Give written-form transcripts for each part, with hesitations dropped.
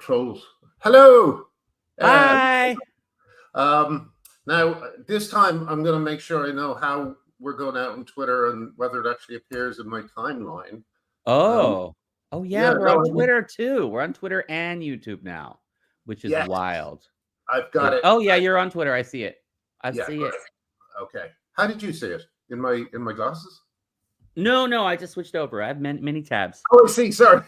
Trolls. Hello. Uh, Hi. Now, this time I'm going to make sure I know how we're going out on Twitter and whether it actually appears in my timeline. Oh. Oh yeah, Yeah, we're no, on Twitter too. We're on Twitter and YouTube now, which is yes, wild. I've got it. Oh yeah, you're on Twitter. I see it. I Yeah, see good. it. Okay. How did you see it? In my glasses? No, I just switched over. I have many tabs. Oh, I see. Sorry.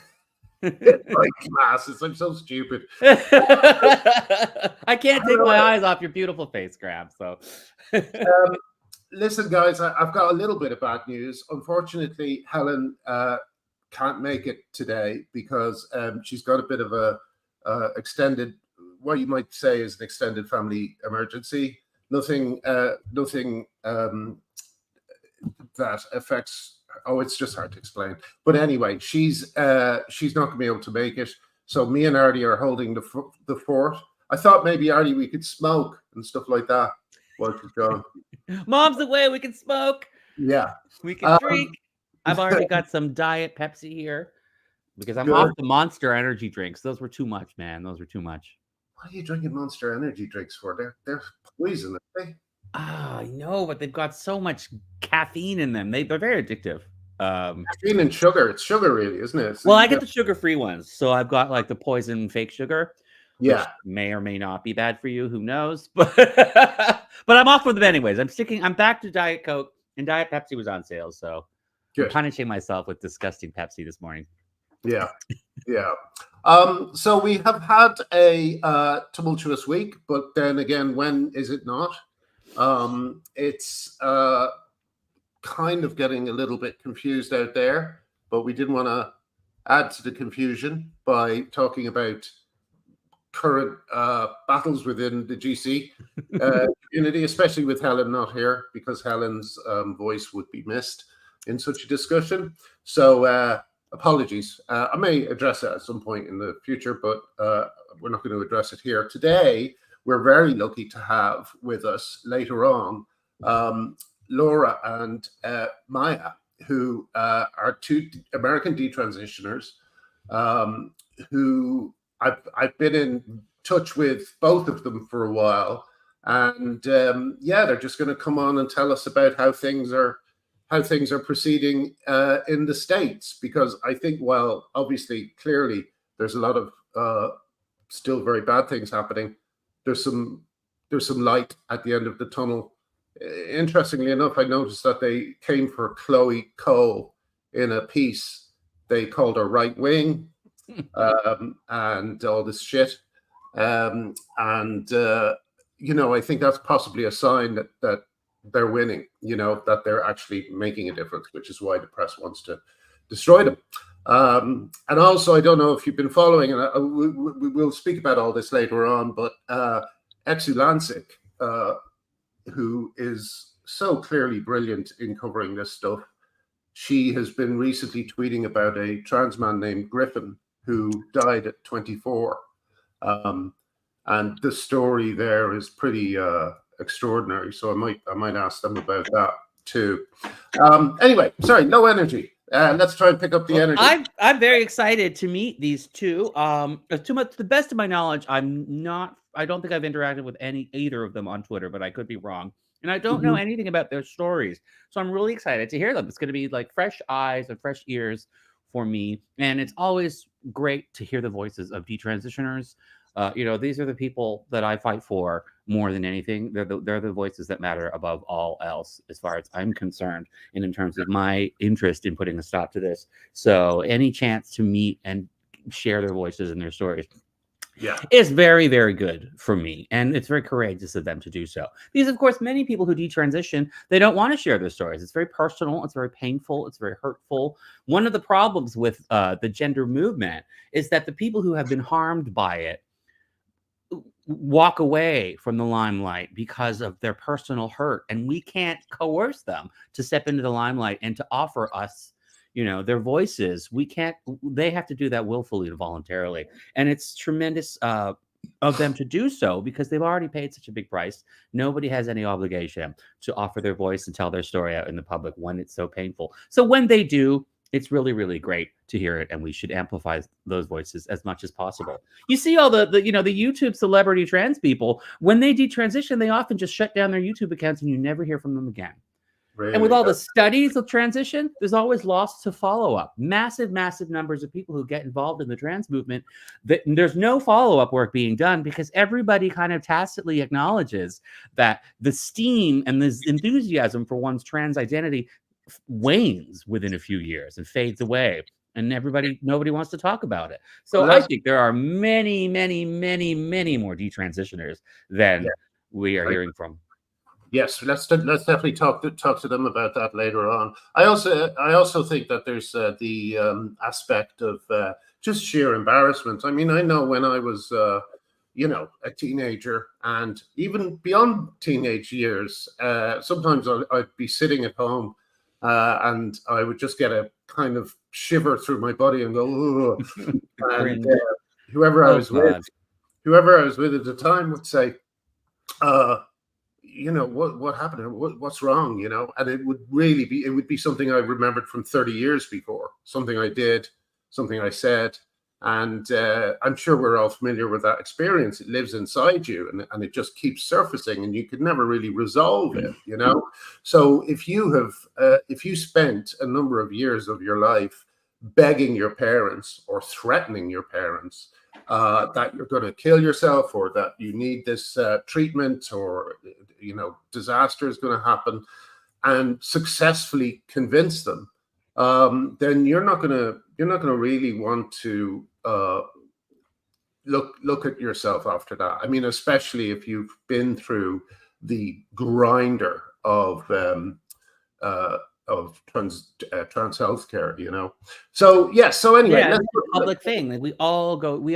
My glasses. I'm so stupid. I can't take my eyes off your beautiful face, Grab. So Listen, guys, I've got a little bit of bad news. Unfortunately, Helen can't make it today because she's got a bit of a extended, what you might say is an extended family emergency. Nothing that affects. Oh, it's just hard to explain. But anyway, she's not going to be able to make it. So me and Artie are holding the fort. I thought maybe Artie we could smoke and stuff like that while she's gone. Mom's away. We can smoke. Yeah, We can drink. I've already got some Diet Pepsi here because I'm good. off the Monster Energy drinks. Those were too much, man. Those were too much. What are you drinking Monster Energy drinks for? They're poison, aren't they? I know, but they've got so much caffeine in them. They're very addictive. Caffeine and sugar. It's sugar, really, isn't it? So Well, I get the sugar-free ones, so I've got like the poison fake sugar, which yeah, may or may not be bad for you. Who knows? But I'm off with them anyways. I'm back to Diet Coke, and Diet Pepsi was on sale, so I'm good. punishing myself with disgusting Pepsi this morning. Yeah. So we have had a tumultuous week, but then again, when is it not? It's kind of getting a little bit confused out there, but we didn't want to add to the confusion by talking about current battles within the GC community, especially with Helen not here, because Helen's voice would be missed in such a discussion. So apologies. I may address it at some point in the future, but we're not going to address it here. Today, we're very lucky to have with us later on Laura and Maia, who are two American detransitioners who I've been in touch with both of them for a while. And they're just going to come on and tell us about how things are proceeding in the States, because I think, well, obviously, clearly, there's a lot of still very bad things happening. There's some light at the end of the tunnel. Interestingly enough, I noticed that they came for Chloe Cole in a piece. They called her right wing and all this shit. I think that's possibly a sign that they're winning, that they're actually making a difference, which is why the press wants to destroy them. And also, I don't know if you've been following, and we'll speak about all this later on, but Exu Lancic, who is so clearly brilliant in covering this stuff, she has been recently tweeting about a trans man named Griffin who died at 24. And the story there is pretty extraordinary. So I might ask them about that too. Anyway, sorry, no energy. Let's try and pick up the energy. I'm very excited to meet these two. To the best of my knowledge, I don't think I've interacted with either of them on Twitter, but I could be wrong. And I don't know anything about their stories. So I'm really excited to hear them. It's going to be like fresh eyes and fresh ears for me. And it's always great to hear the voices of detransitioners. These are the people that I fight for more than anything. They're the voices that matter above all else, as far as I'm concerned, and in terms of my interest in putting a stop to this. So any chance to meet and share their voices and their stories is very, very good for me. And it's very courageous of them to do so. Because, of course, many people who detransition, they don't want to share their stories. It's very personal. It's very painful. It's very hurtful. One of the problems with the gender movement is that the people who have been harmed by it walk away from the limelight because of their personal hurt, and we can't coerce them to step into the limelight and to offer us their voices. They have to do that willfully and voluntarily, and it's tremendous of them to do so because they've already paid such a big price. Nobody has any obligation to offer their voice and tell their story out in the public when it's so painful. So when they do, It's really, really great to hear it, and we should amplify those voices as much as possible. You see all the YouTube celebrity trans people, when they detransition, they often just shut down their YouTube accounts and you never hear from them again. Really? And with all the studies of transition, there's always loss to follow-up. Massive, massive numbers of people who get involved in the trans movement, there's no follow-up work being done because everybody kind of tacitly acknowledges that the steam and the enthusiasm for one's trans identity wanes within a few years and fades away. And nobody wants to talk about it. So I think there are many, many, many, many more detransitioners than we are hearing from. Yes, let's definitely talk to them about that later on. I also think that there's the aspect of just sheer embarrassment. I mean, I know when I was a teenager and even beyond teenage years, sometimes I'd be sitting at home and I would just get a kind of shiver through my body and go, and whoever I was with at the time would say, what happened? What's wrong? And it would be something I remembered from 30 years before, something I did, something I said. And I'm sure we're all familiar with that experience. It lives inside you and it just keeps surfacing and you could never really resolve it, So if you spent a number of years of your life begging your parents or threatening your parents that you're going to kill yourself or that you need this treatment or, disaster is going to happen and successfully convince them, then you're not going to really want to look at yourself after that. I mean, especially if you've been through the grinder of trans healthcare, So yes. So anyway, it's a public thing. Like we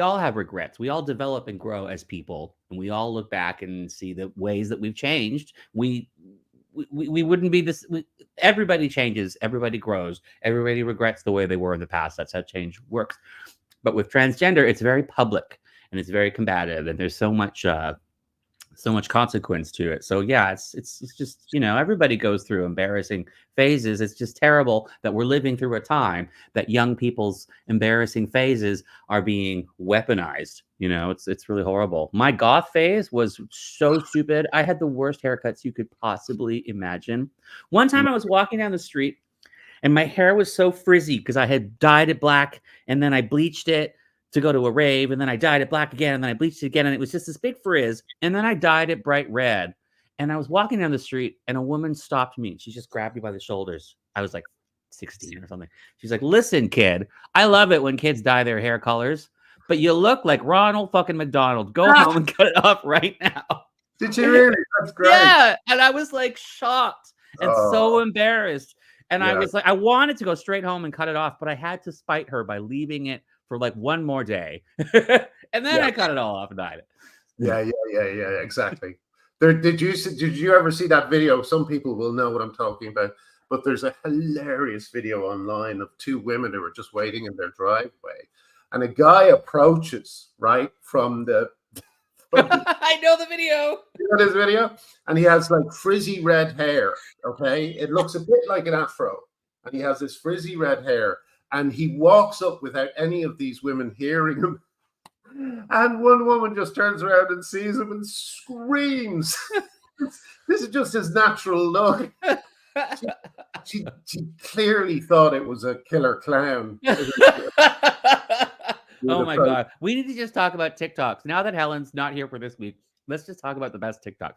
all have regrets. We all develop and grow as people, and we all look back and see the ways that we've changed. We wouldn't be this. Everybody changes. Everybody grows. Everybody regrets the way they were in the past. That's how change works. But with transgender, it's very public and it's very combative, and there's so much consequence to it. So yeah, it's just, everybody goes through embarrassing phases. It's just terrible that we're living through a time that young people's embarrassing phases are being weaponized. It's really horrible. My goth phase was so stupid. I had the worst haircuts you could possibly imagine. One time I was walking down the street and my hair was so frizzy because I had dyed it black and then I bleached it to go to a rave, and then I dyed it black again, and then I bleached it again, and it was just this big frizz, and then I dyed it bright red, and I was walking down the street, and a woman stopped me. She just grabbed me by the shoulders. I was like 16 or something. She's like, "Listen, kid, I love it when kids dye their hair colors, but you look like Ronald fucking McDonald. Go home and cut it off right now." Did you really? That's great. Yeah, and I was like shocked and so embarrassed, and I was like, I wanted to go straight home and cut it off, but I had to spite her by leaving it for like one more day. And then I cut it all off and dyed it. Yeah, exactly. Did you ever see that video? Some people will know what I'm talking about, but there's a hilarious video online of two women who are just waiting in their driveway, and a guy approaches right from the I know the video. You know this video? And he has like frizzy red hair. Okay, it looks a bit like an afro, and he has this frizzy red hair. And he walks up without any of these women hearing him. And one woman just turns around and sees him and screams. This is just his natural look. She clearly thought it was a killer clown. Oh my God. We need to just talk about TikToks. Now that Helen's not here for this week, let's just talk about the best TikToks.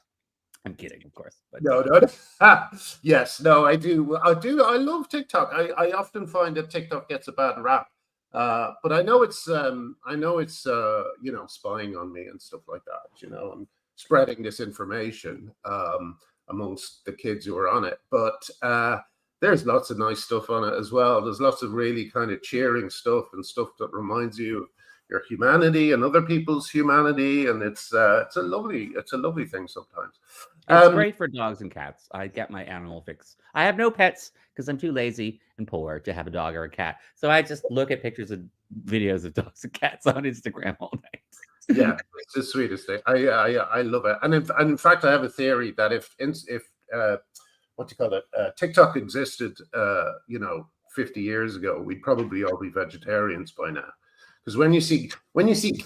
I'm kidding, of course. But no. Yes, no, I do. I love TikTok. I often find that TikTok gets a bad rap, but I know it's spying on me and stuff like that. And spreading this information amongst the kids who are on it. But there's lots of nice stuff on it as well. There's lots of really kind of cheering stuff and stuff that reminds you of your humanity and other people's humanity, and it's a lovely thing sometimes. It's great for dogs and cats. I get my animal fix. I have no pets because I'm too lazy and poor to have a dog or a cat. So I just look at pictures of videos of dogs and cats on Instagram all night. Yeah, it's the sweetest thing. I love it. And in fact, I have a theory that if what do you call it? TikTok existed, 50 years ago, we'd probably all be vegetarians by now. Because when you see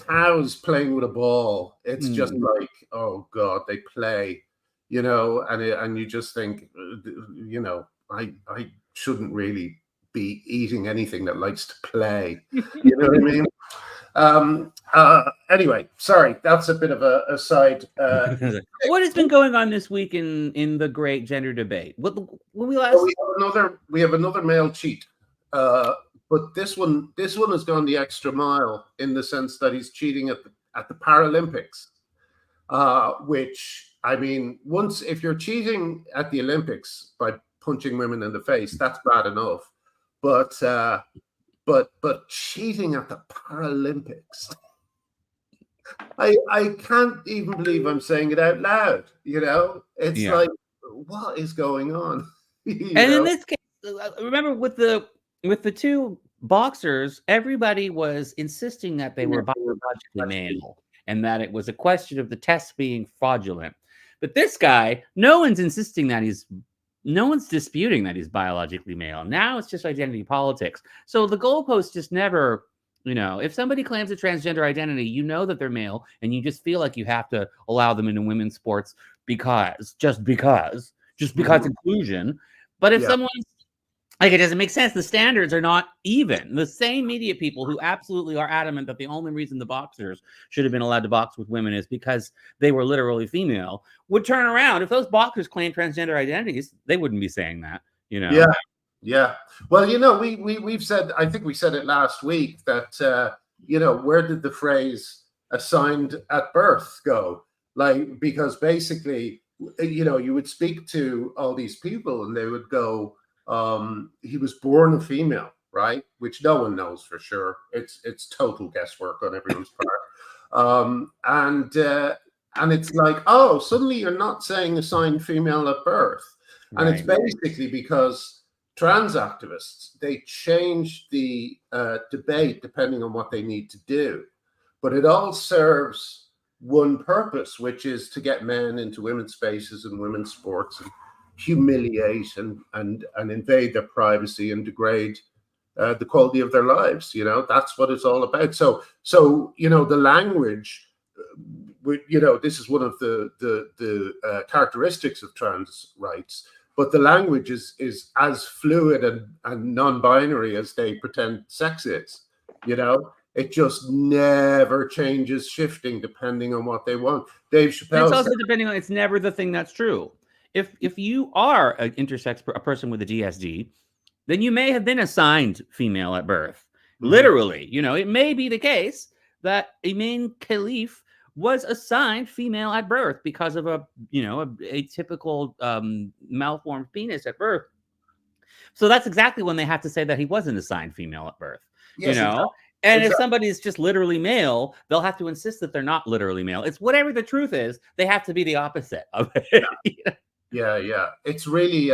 cows playing with a ball, it's just like, oh God, they play, and you just think, I shouldn't really be eating anything that likes to play. You know what I mean? Anyway, sorry, that's a bit of a side. What has been going on this week in the great gender debate? When we last we have another male cheat, but this one has gone the extra mile in the sense that he's cheating at the Paralympics, which, I mean, if you're cheating at the Olympics by punching women in the face, that's bad enough, but cheating at the Paralympics. I can't even believe I'm saying it out loud. It's like, what is going on? In this case, remember with the two boxers, everybody was insisting that they were biologically male and that it was a question of the test being fraudulent. But this guy, no one's disputing that he's biologically male. Now it's just identity politics. So the goalpost just never. If somebody claims a transgender identity, that they're male, and you just feel like you have to allow them into women's sports because inclusion. But if someone's like, it doesn't make sense. The standards are not even. The same media people who absolutely are adamant that the only reason the boxers should have been allowed to box with women is because they were literally female would turn around. If those boxers claimed transgender identities, they wouldn't be saying that. Yeah. Well, we've said, I think we said it last week, that, where did the phrase assigned at birth go? Like, because basically, you would speak to all these people and they would go, he was born a female, right? Which no one knows for sure. It's total guesswork on everyone's part. And it's like, oh, suddenly you're not saying assigned female at birth. And it's basically because trans activists, they change the debate depending on what they need to do. But it all serves one purpose, which is to get men into women's spaces and women's sports and humiliate and invade their privacy and degrade the quality of their lives. That's what it's all about. So the language, this is one of the characteristics of trans rights. But the language is as fluid and non-binary as they pretend sex is. It just never changes, shifting depending on what they want. Dave Chappelle. It's also depending on. It's never the thing that's true. If you are an intersex, a person with a DSD, then you may have been assigned female at birth. Mm-hmm. Literally, it may be the case that Iman Khalif was assigned female at birth because of a typical malformed penis at birth. So that's exactly when they have to say that he wasn't assigned female at birth. Yes, exactly. And if somebody's just literally male, they'll have to insist that they're not literally male. It's whatever the truth is, they have to be the opposite of it. Yeah. It's really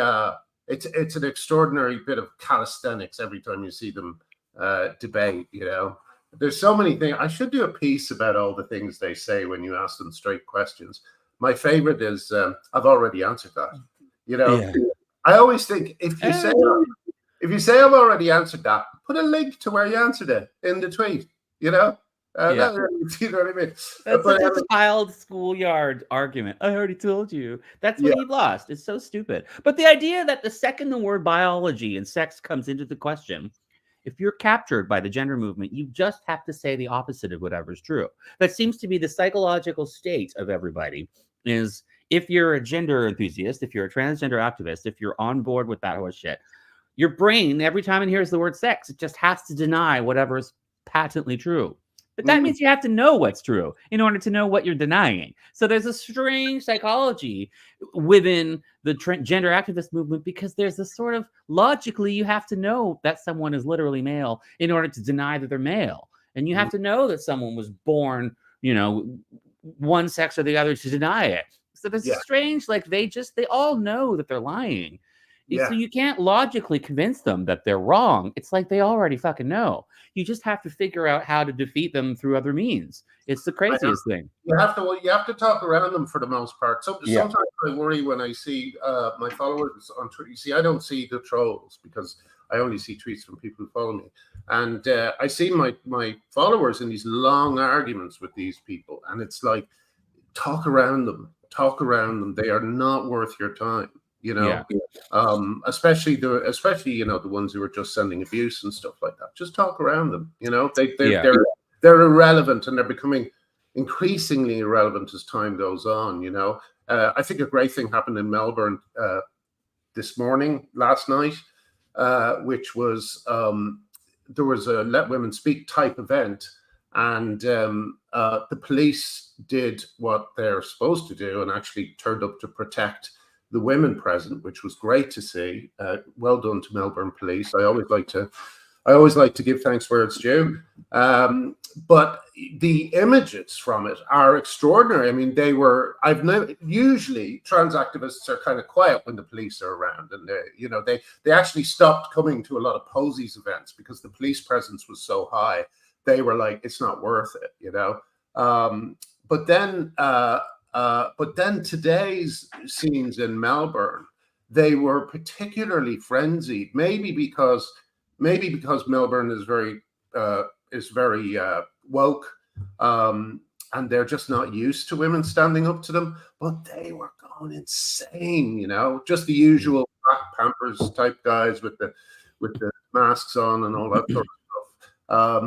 it's an extraordinary bit of calisthenics every time you see them debate, There's so many things. I should do a piece about all the things they say when you ask them straight questions. My favorite is, I've already answered that. I always think if you say I've already answered that, put a link to where you answered it in the tweet. You know what I mean? That's such a child schoolyard argument. I already told you. That's what he lost. It's so stupid. But the idea that the second the word biology and sex comes into the question, if you're captured by the gender movement, you just have to say the opposite of whatever's true. That seems to be the psychological state of everybody, is if you're a gender enthusiast, if you're a transgender activist, if you're on board with that horse shit, your brain, every time it hears the word sex, it just has to deny whatever is patently true. But that means you have to know what's true in order to know what you're denying. So there's a strange psychology within the gender activist movement, because there's this sort of logically you have to know that someone is literally male in order to deny that they're male. And you have to know that someone was born, one sex or the other to deny it. So there's a strange, like they all know that they're lying. Yeah. So you can't logically convince them that they're wrong. It's like they already fucking know. You just have to figure out how to defeat them through other means. It's the craziest thing. You have to talk around them for the most part. Sometimes I worry when I see my followers on Twitter. You see, I don't see the trolls because I only see tweets from people who follow me. And I see my followers in these long arguments with these people. And it's like, talk around them. They are not worth your time, you know. Yeah. Especially the ones who are just sending abuse and stuff like that. Just talk around them, you know. They're irrelevant, and they're becoming increasingly irrelevant as time goes on, you know. I think a great thing happened in Melbourne last night, which was there was a Let Women Speak type event, and the police did what they're supposed to do and actually turned up to protect the women present, which was great to see. Well done to Melbourne Police. I always like to give thanks where it's due. But the images from it are extraordinary. I mean, usually trans activists are kind of quiet when the police are around, and they actually stopped coming to a lot of Posies events because the police presence was so high. They were like, it's not worth it, you know. But then today's scenes in Melbourne, they were particularly frenzied, maybe because Melbourne is very woke, and they're just not used to women standing up to them. But they were going insane, you know, just the usual Black Panthers type guys with the masks on and all that sort of stuff. I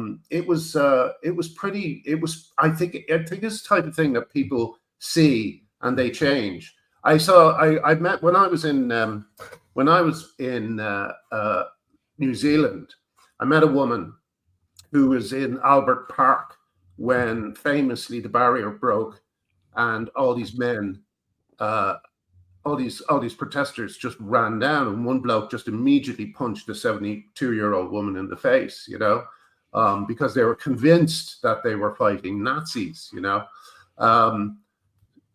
think it's the type of thing that people see and they change. I met when I was in New Zealand. I met a woman who was in Albert Park when famously the barrier broke, and all these men, all these protesters just ran down, and one bloke just immediately punched a 72-year-old woman in the face, you know, because they were convinced that they were fighting Nazis, you know.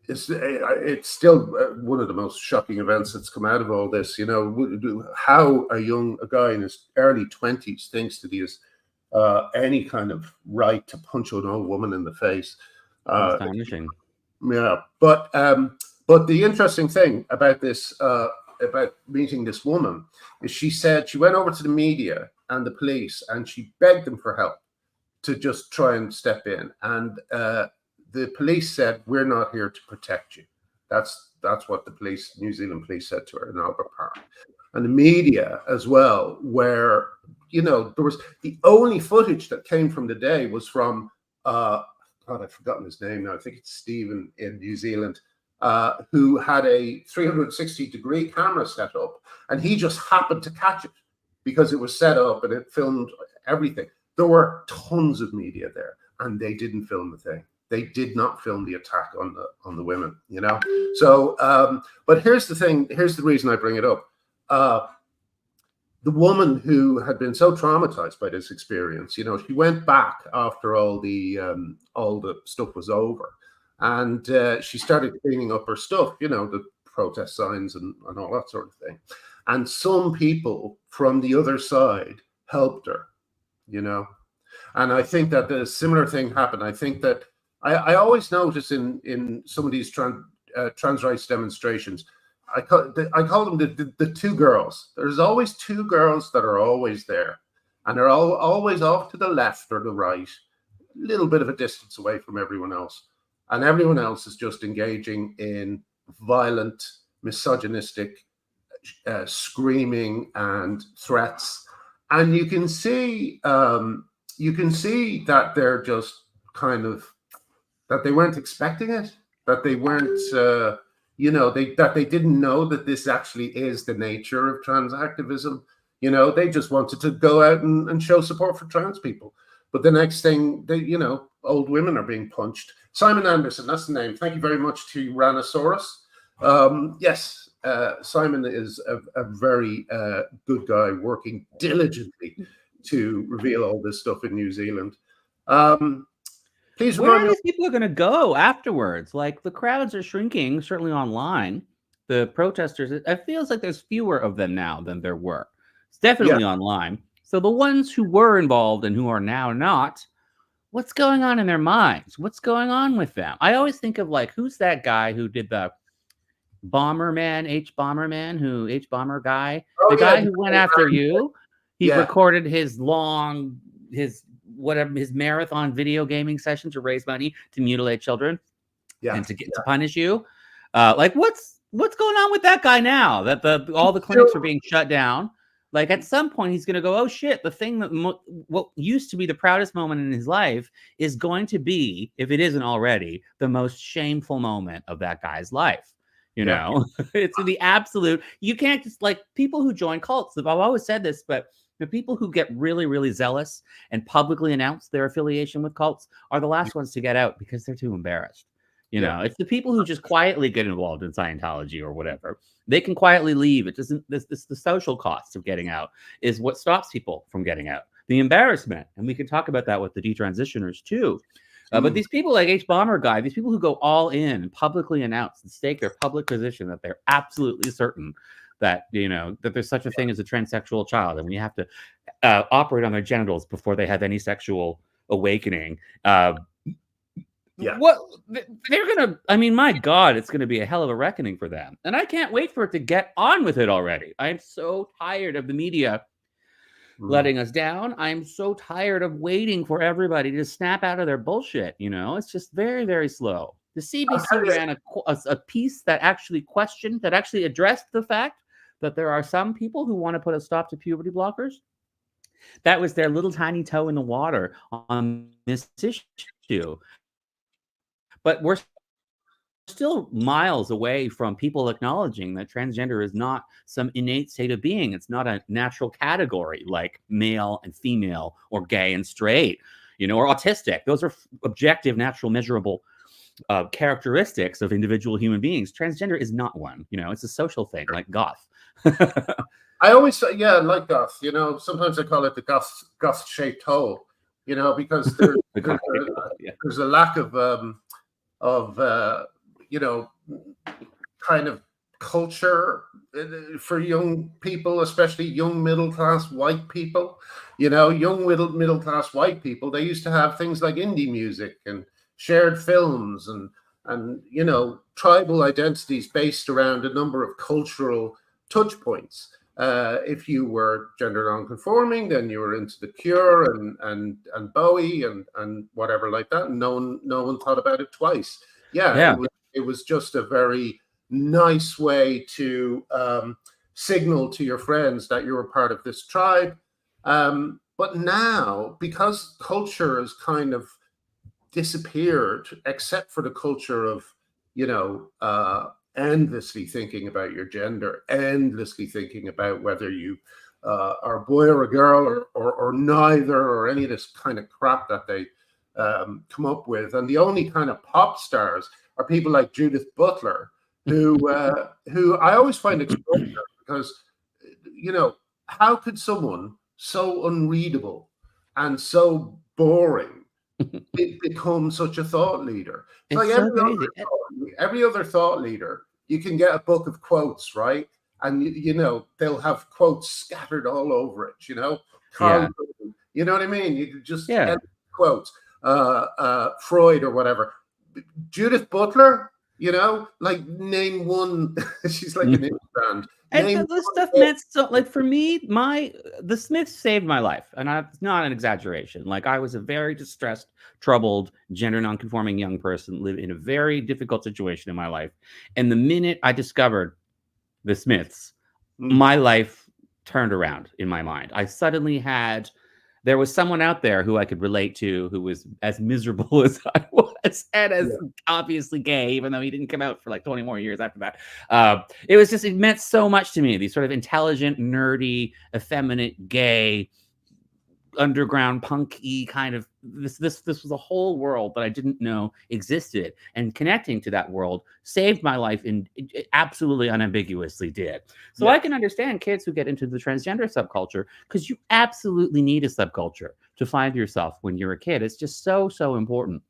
It's still one of the most shocking events that's come out of all this, you know, how a guy in his early 20s thinks that he has any kind of right to punch an old woman in the face. Astonishing. Yeah, but the interesting thing about this, about meeting this woman, is she said she went over to the media and the police and she begged them for help to just try and step in, and the police said, "We're not here to protect you." That's what the New Zealand police said to her in Albert Park. And the media as well, where, you know, there was the only footage that came from the day was from God, I've forgotten his name now. I think it's Stephen in New Zealand, who had a 360-degree camera set up, and he just happened to catch it because it was set up and it filmed everything. There were tons of media there, and they didn't film the thing. They did not film the attack on the women, you know. So, but here's the thing. Here's the reason I bring it up. The woman who had been so traumatized by this experience, you know, she went back after all the stuff was over, and she started cleaning up her stuff, you know, the protest signs and all that sort of thing. And some people from the other side helped her, you know. And I think that a similar thing happened. I think that I always notice in some of these trans rights demonstrations, I call them the two girls. There's always two girls that are always there, and they're always off to the left or the right, a little bit of a distance away from everyone else. And everyone else is just engaging in violent, misogynistic screaming and threats. And you can see that they're just kind of, that they weren't expecting it, that they weren't, that they didn't know that this actually is the nature of trans activism. You know, they just wanted to go out and show support for trans people. But the next thing, old women are being punched. Simon Anderson, that's the name. Thank you very much to Ranosaurus. Yes, Simon is a very good guy working diligently to reveal all this stuff in New Zealand. Please Where remind are me. these people going to go afterwards? Like, the crowds are shrinking, certainly online. The protesters, it feels like there's fewer of them now than there were. It's definitely online. So the ones who were involved and who are now not, what's going on in their minds? What's going on with them? I always think of, like, who's that guy who did the Bomber Man, H Bomber guy? The guy who went after you? He recorded his marathon video gaming session to raise money to mutilate children and to punish you. Like what's going on with that guy now that all the clinics are being shut down? Like at some point he's going to go, oh shit, the thing that what used to be the proudest moment in his life is going to be, if it isn't already, the most shameful moment of that guy's life. You know, it's the absolute, you can't just like people who join cults. I've always said this, but the people who get really, really zealous and publicly announce their affiliation with cults are the last ones to get out because they're too embarrassed. You know, it's the people who just quietly get involved in Scientology or whatever. They can quietly leave. It doesn't, this the social cost of getting out is what stops people from getting out. The embarrassment. And we can talk about that with the detransitioners too. But these people like H Bomber Guy, these people who go all in and publicly announce and stake their public position that they're absolutely certain that, you know, that there's such a thing as a transsexual child and we have to operate on their genitals before they have any sexual awakening. What they're gonna, I mean, my God, it's gonna be a hell of a reckoning for them. And I can't wait for it to get on with it already. I'm so tired of the media letting us down. I'm so tired of waiting for everybody to snap out of their bullshit. You know, it's just very, very slow. The CBC ran a piece that actually questioned, that actually addressed the fact that there are some people who want to put a stop to puberty blockers. That was their little tiny toe in the water on this issue. But we're still miles away from people acknowledging that transgender is not some innate state of being. It's not a natural category like male and female or gay and straight, you know, or autistic. Those are objective, natural, measurable characteristics of individual human beings. Transgender is not one. You know, it's a social thing like goth. I always say, like goth. You know, sometimes I call it the goth-shaped hole. You know, because there's a lack of you know, kind of culture for young people, especially young middle-class white people. You know, young middle-class white people, they used to have things like indie music and shared films and you know, tribal identities based around a number of cultural touch points. If you were gender non-conforming, then you were into The Cure and Bowie and whatever like that. And no one thought about it twice. It was just a very nice way to signal to your friends that you were part of this tribe. But now, because culture has kind of disappeared, except for the culture of, you know, endlessly thinking about your gender, endlessly thinking about whether you are a boy or a girl or neither, or any of this kind of crap that they come up with. And the only kind of pop stars are people like Judith Butler, who I always find extraordinary because, you know, how could someone so unreadable and so boring become such a thought leader? It's like every other thought leader, you can get a book of quotes, right? And you know, they'll have quotes scattered all over it, you know. You know what I mean? You just get quotes. Freud or whatever. Judith Butler, you know, like name one. She's like an band. And this stuff meant so, like, for me, the Smiths saved my life, and it's not an exaggeration. Like, I was a very distressed, troubled, gender nonconforming young person, lived in a very difficult situation in my life. And the minute I discovered the Smiths, my life turned around in my mind. I suddenly there was someone out there who I could relate to, who was as miserable as I was, and as obviously gay, even though he didn't come out for like 20 more years after that. It meant so much to me. These sort of intelligent, nerdy, effeminate, gay, underground, punky kind of this was a whole world that I didn't know existed, and connecting to that world saved my life, and it absolutely unambiguously did. So I can understand kids who get into the transgender subculture, because you absolutely need a subculture to find yourself when you're a kid. It's just so important.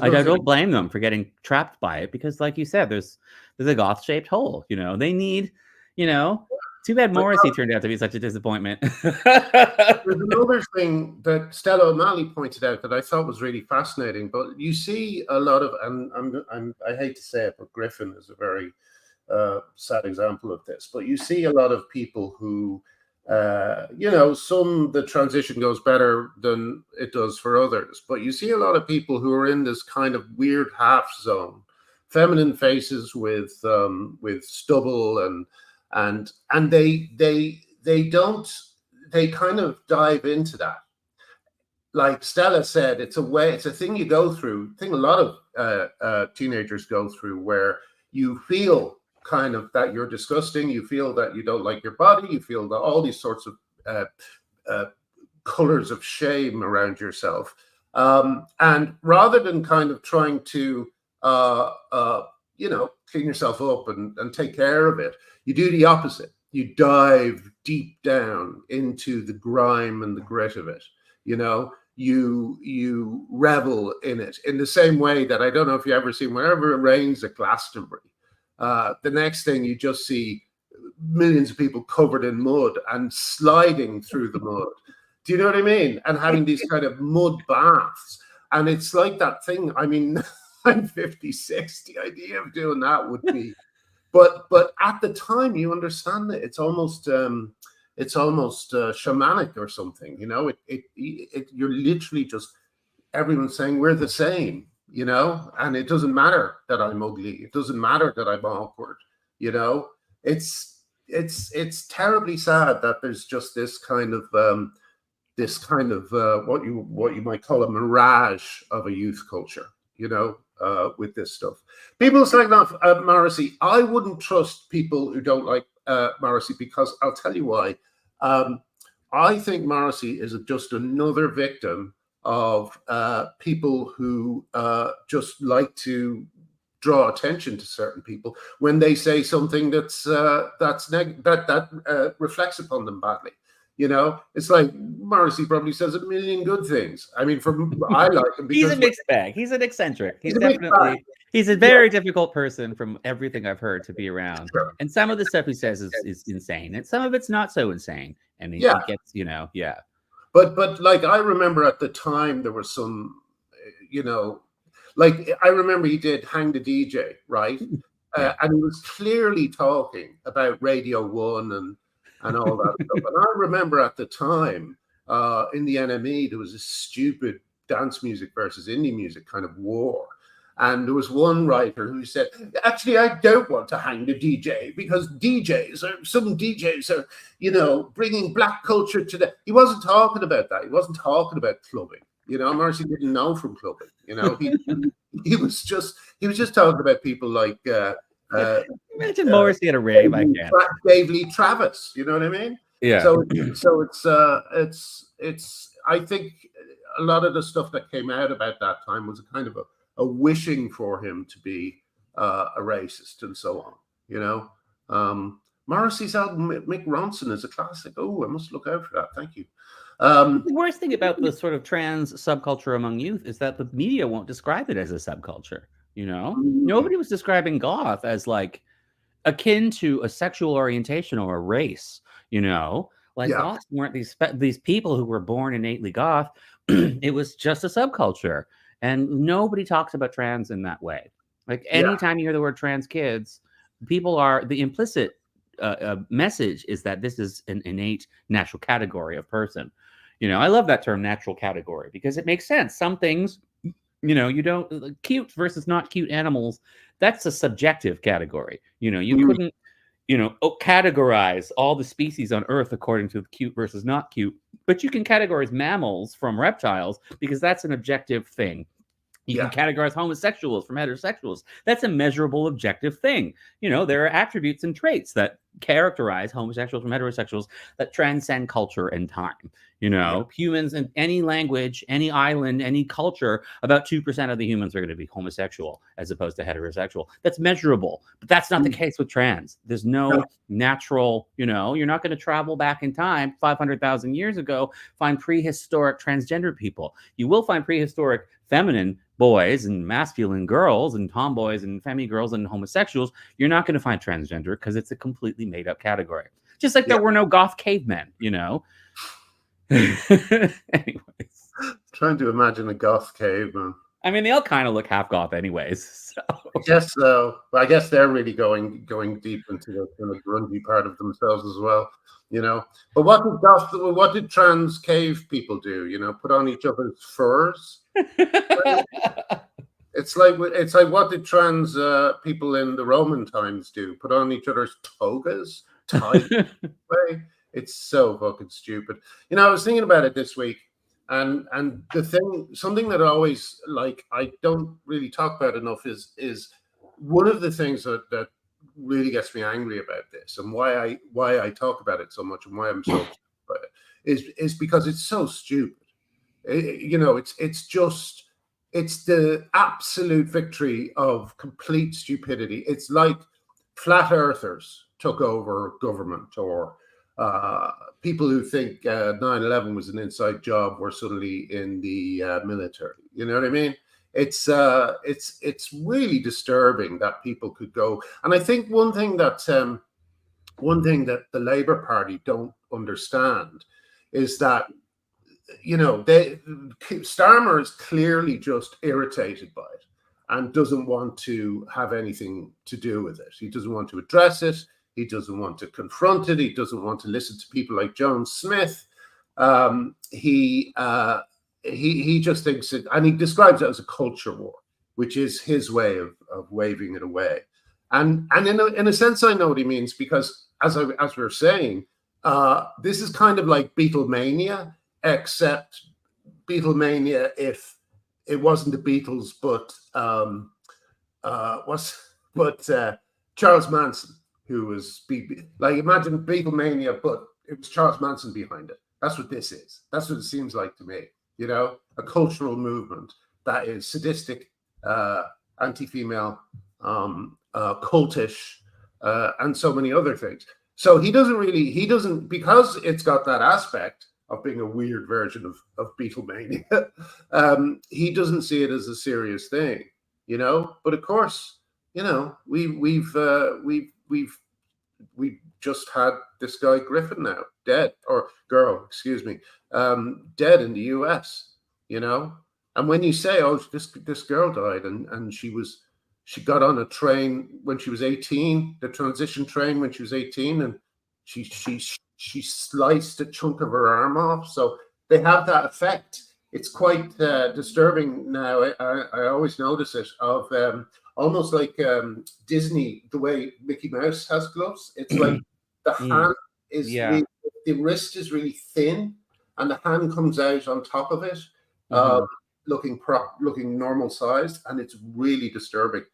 I don't blame them for getting trapped by it, because like you said, there's a goth-shaped hole. You know, they need, you know. Too bad Morrissey turned out to be such a disappointment. There's another thing that Stella O'Malley pointed out that I thought was really fascinating. But you see a lot of, and I hate to say it, but Griffin is a very sad example of this. But you see a lot of people who the transition goes better than it does for others. But you see a lot of people who are in this kind of weird half zone, feminine faces with stubble, and they kind of dive into that. Like Stella said, it's a thing you go through. I think a lot of teenagers go through, where you feel kind of that you're disgusting, you feel that you don't like your body, you feel that all these sorts of colors of shame around yourself. And rather than kind of trying to, clean yourself up and take care of it, you do the opposite. You dive deep down into the grime and the grit of it. You revel in it in the same way that, I don't know if you ever seen, whenever it rains at Glastonbury, the next thing you just see millions of people covered in mud and sliding through the mud. Do you know what I mean? And having these kind of mud baths. And it's like that thing. I mean, I'm 56. The idea of doing that would be, but at the time you understand it. It's almost shamanic or something. You're literally just, everyone's saying we're the same. And it doesn't matter that I'm ugly. It doesn't matter that I'm awkward. It's terribly sad that there's just this kind of what you might call a mirage of a youth culture, with this stuff. People saying that Morrissey, I wouldn't trust people who don't like Morrissey, because I'll tell you why. I think Morrissey is just another victim of people who just like to draw attention to certain people when they say something that reflects upon them badly. It's like Morrissey probably says a million good things. I mean, I like him because he's a mixed bag. He's an eccentric. He's a very difficult person from everything I've heard to be around. Sure. And some of the stuff he says is insane, and some of it's not so insane. And he gets, But like, I remember at the time there was some, like, I remember he did Hang the DJ, right? And he was clearly talking about Radio 1 and all that stuff. And I remember at the time in the NME, there was a stupid dance music versus indie music kind of war. And there was one writer who said, actually, I don't want to hang the DJ, because some DJs are, bringing black culture to the. He wasn't talking about that. He wasn't talking about clubbing. Morrissey didn't know from clubbing. He was just talking about people like. Imagine Morrissey at a rave. I can't. Dave Lee Travis. You know what I mean? Yeah. So it's. I think a lot of the stuff that came out about that time was a kind of a wishing for him to be a racist and so on. Morrissey's album Mick Ronson is a classic. Oh, I must look out for that. Thank you. The worst thing about the sort of trans subculture among youth is that the media won't describe it as a subculture. Nobody was describing goth as like akin to a sexual orientation or a race. Goths weren't these people who were born innately goth. It was just a subculture. And nobody talks about trans in that way. Like, anytime you hear the word trans kids, the implicit message is that this is an innate natural category of person. I love that term, natural category, because it makes sense. Some things, you don't, cute versus not cute animals, that's a subjective category. You couldn't, categorize all the species on Earth according to cute versus not cute, but you can categorize mammals from reptiles, because that's an objective thing. You can categorize homosexuals from heterosexuals. That's a measurable, objective thing. There are attributes and traits that characterize homosexuals from heterosexuals that transcend culture and time. Humans in any language, any island, any culture, about 2% of the humans are going to be homosexual as opposed to heterosexual. That's measurable, but that's not the case with trans. There's no natural, you're not going to travel back in time 500,000 years ago, find prehistoric transgender people. You will find prehistoric feminine boys and masculine girls and tomboys and femi girls and homosexuals. You're not going to find transgender, because it's a completely made up category. Just like there were no goth cavemen, Anyways, trying to imagine a goth caveman. I mean, they all kind of look half goth anyways. So Yes, so I guess they're really going deep into the kind of grungy part of themselves as well, you know. But what did trans cave people do? You know, put on each other's furs. It's like what did trans people in the Roman times do? Put on each other's togas, tie way. It's so fucking stupid. You know, I was thinking about it this week, and something that I always like I don't really talk about enough is one of the things that really gets me angry about this, and why I talk about it so much, and why I'm so upset about it, is because it's so stupid. You know, it's the absolute victory of complete stupidity. It's like flat earthers took over government, or people who think 9/11 was an inside job were suddenly in the military. You know what I mean? It's really disturbing that people could go. And I think one thing that the Labour Party don't understand is that, you know, Starmer is clearly just irritated by it and doesn't want to have anything to do with it. He doesn't want to address it. He doesn't want to confront it. He doesn't want to listen to people like Joan Smith. He just thinks it, and he describes it as a culture war, which is his way of waving it away. And in a sense, I know what he means, because as we were saying, this is kind of like Beatlemania, except Beatlemania if it wasn't the Beatles, but Charles Manson, who was like, imagine Beatlemania, but it was Charles Manson behind it. That's what this is. That's what it seems like to me. You know, a cultural movement that is sadistic, anti-female, cultish, and so many other things. So he doesn't, because it's got that aspect of being a weird version of Beatlemania, he doesn't see it as a serious thing, you know. But of course, you know, we've just had this guy Griffin now dead, or girl, excuse me, dead in the US, you know. And when you say, oh, this girl died, and she got on a train when she was 18, the transition train when she was 18, and she sliced a chunk of her arm off. So they have that effect. It's quite disturbing now. I always notice it, of almost like Disney, the way Mickey Mouse has gloves. It's like the hand is really, the wrist is really thin, and the hand comes out on top of it, looking normal sized, and it's really disturbing.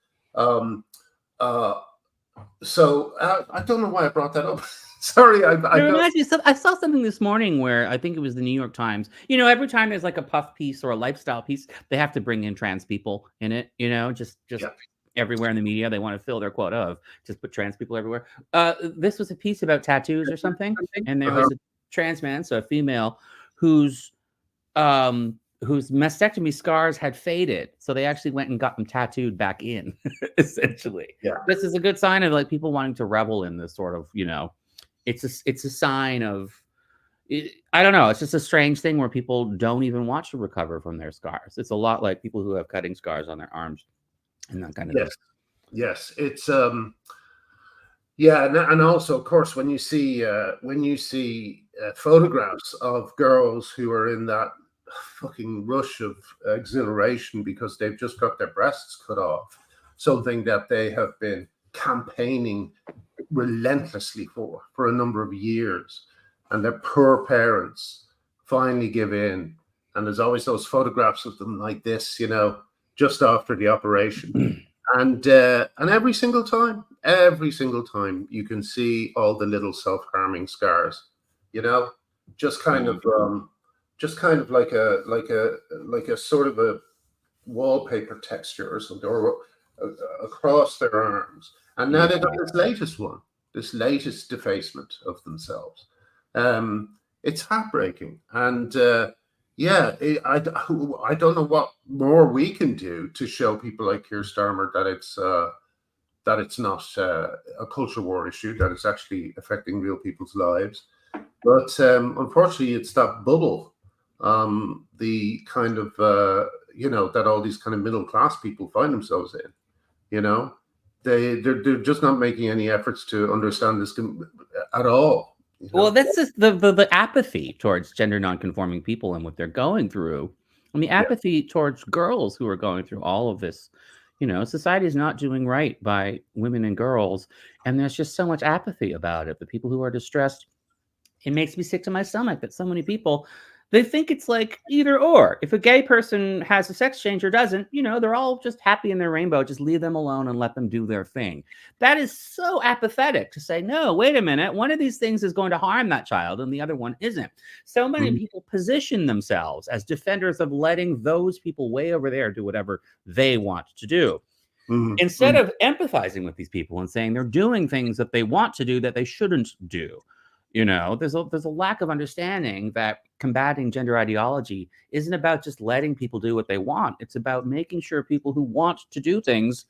So I don't know why I brought that up. Sorry, I saw something this morning where I think it was the New York Times. You know, every time there's like a puff piece or a lifestyle piece, they have to bring in trans people in it. You know, just everywhere in the media, they want to fill their quota of just put trans people everywhere. This was a piece about tattoos or something, and there was a trans man, so a female, whose mastectomy scars had faded, so they actually went and got them tattooed back in. Essentially, this is a good sign of like people wanting to revel in this sort of, you know, it's a sign of, I don't know, it's just a strange thing where people don't even want to recover from their scars. It's a lot like people who have cutting scars on their arms and that kind of thing. Yes, it's and also, of course, when you see photographs of girls who are in that fucking rush of exhilaration because they've just got their breasts cut off, something that they have been campaigning relentlessly for a number of years, and their poor parents finally give in, and there's always those photographs of them like this, you know, just after the operation. And every single time you can see all the little self-harming scars, you know, just kind of like a sort of a wallpaper texture or something, or across their arms. And now they've got this latest defacement of themselves. It's heartbreaking, and I don't know what more we can do to show people like Keir Starmer that it's not a culture war issue, that it's actually affecting real people's lives. But unfortunately, it's that bubble, the kind of you know, that all these kind of middle class people find themselves in, You know, they're just not making any efforts to understand this at all. You know? Well, that's just the apathy towards gender nonconforming people and what they're going through, and the apathy towards girls who are going through all of this. You know, society is not doing right by women and girls, and there's just so much apathy about it. The people who are distressed, it makes me sick to my stomach that so many people, they think it's like either or. If a gay person has a sex change or doesn't, you know, they're all just happy in their rainbow. Just leave them alone and let them do their thing. That is so apathetic to say, no, wait a minute. One of these things is going to harm that child and the other one isn't. So many people position themselves as defenders of letting those people way over there do whatever they want to do. Instead of empathizing with these people and saying they're doing things that they want to do that they shouldn't do. You know, there's a lack of understanding that combating gender ideology isn't about just letting people do what they want. It's about making sure people who want to do things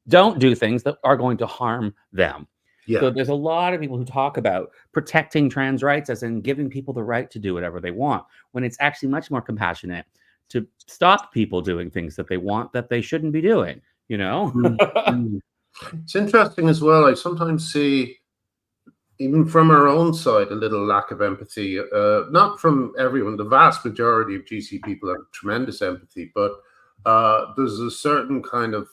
don't do things that are going to harm them. Yeah. So there's a lot of people who talk about protecting trans rights as in giving people the right to do whatever they want, when it's actually much more compassionate to stop people doing things that they want that they shouldn't be doing, you know? It's interesting as well. I sometimes see, even from our own side, a little lack of empathy. Not from everyone. The vast majority of GC people have tremendous empathy, but there's a certain kind of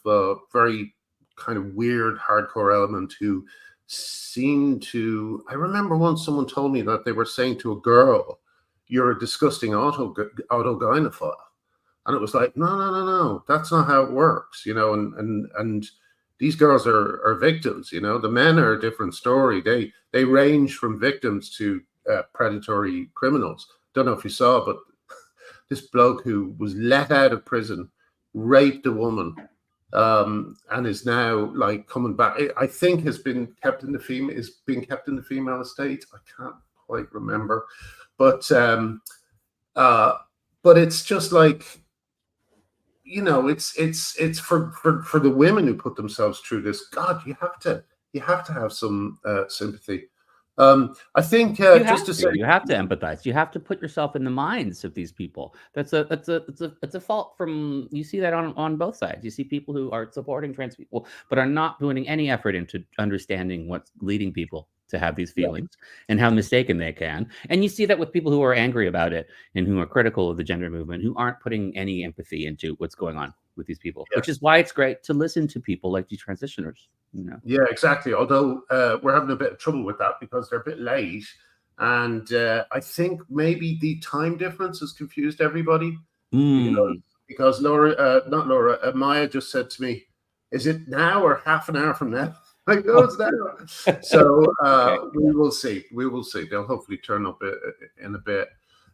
very kind of weird, hardcore element who seem to. I remember once someone told me that they were saying to a girl, "You're a disgusting autogynephile," and it was like, no, that's not how it works, you know, and these girls are victims, you know. The men are a different story. They range from victims to predatory criminals. Don't know if you saw, but this bloke who was let out of prison, raped a woman, and is now like coming back. I think has been kept in the female estate. I can't quite remember, but it's just like, you know, it's for the women who put themselves through this. God, you have to have some sympathy. I think you have to empathize. You have to put yourself in the minds of these people. That's a fault from, you see that on both sides. You see people who are supporting trans people but are not putting any effort into understanding what's leading people to have these feelings and how mistaken they can. And you see that with people who are angry about it and who are critical of the gender movement, who aren't putting any empathy into what's going on with these people, which is why it's great to listen to people like detransitioners. You know? Yeah, exactly. Although we're having a bit of trouble with that because they're a bit late. And I think maybe the time difference has confused everybody. Because Maia just said to me, "Is it now or half an hour from now?" Like, no, it's now. So we will see. They'll hopefully turn up in a bit.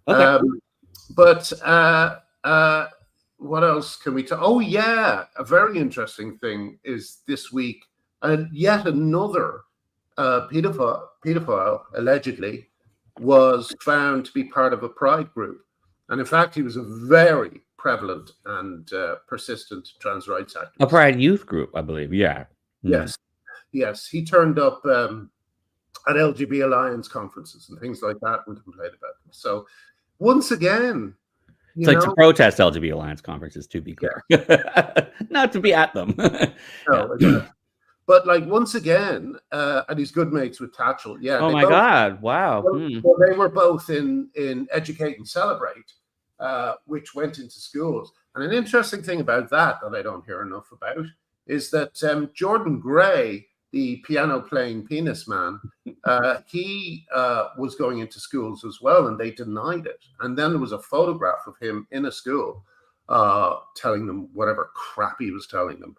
But what else can we talk? Oh yeah, a very interesting thing is this week, yet another pedophile allegedly was found to be part of a pride group, and in fact, he was a very prevalent and persistent trans rights activist. A pride youth group, I believe. Yeah. Yes, he turned up at LGBT Alliance conferences and things like that and complained about them. So once again, it's like to protest LGBT Alliance conferences, to be clear, not to be at them. Exactly. But like once again, and he's good mates with Tatchell. Yeah. Oh my God! Wow. Well, they were both in Educate and Celebrate, which went into schools. And an interesting thing about that I don't hear enough about is that Jordan Gray, the piano-playing penis man, he was going into schools as well, and they denied it. And then there was a photograph of him in a school telling them whatever crap he was telling them.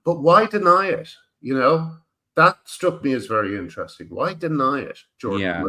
But why deny it? You know, that struck me as very interesting. Why deny it, Jordan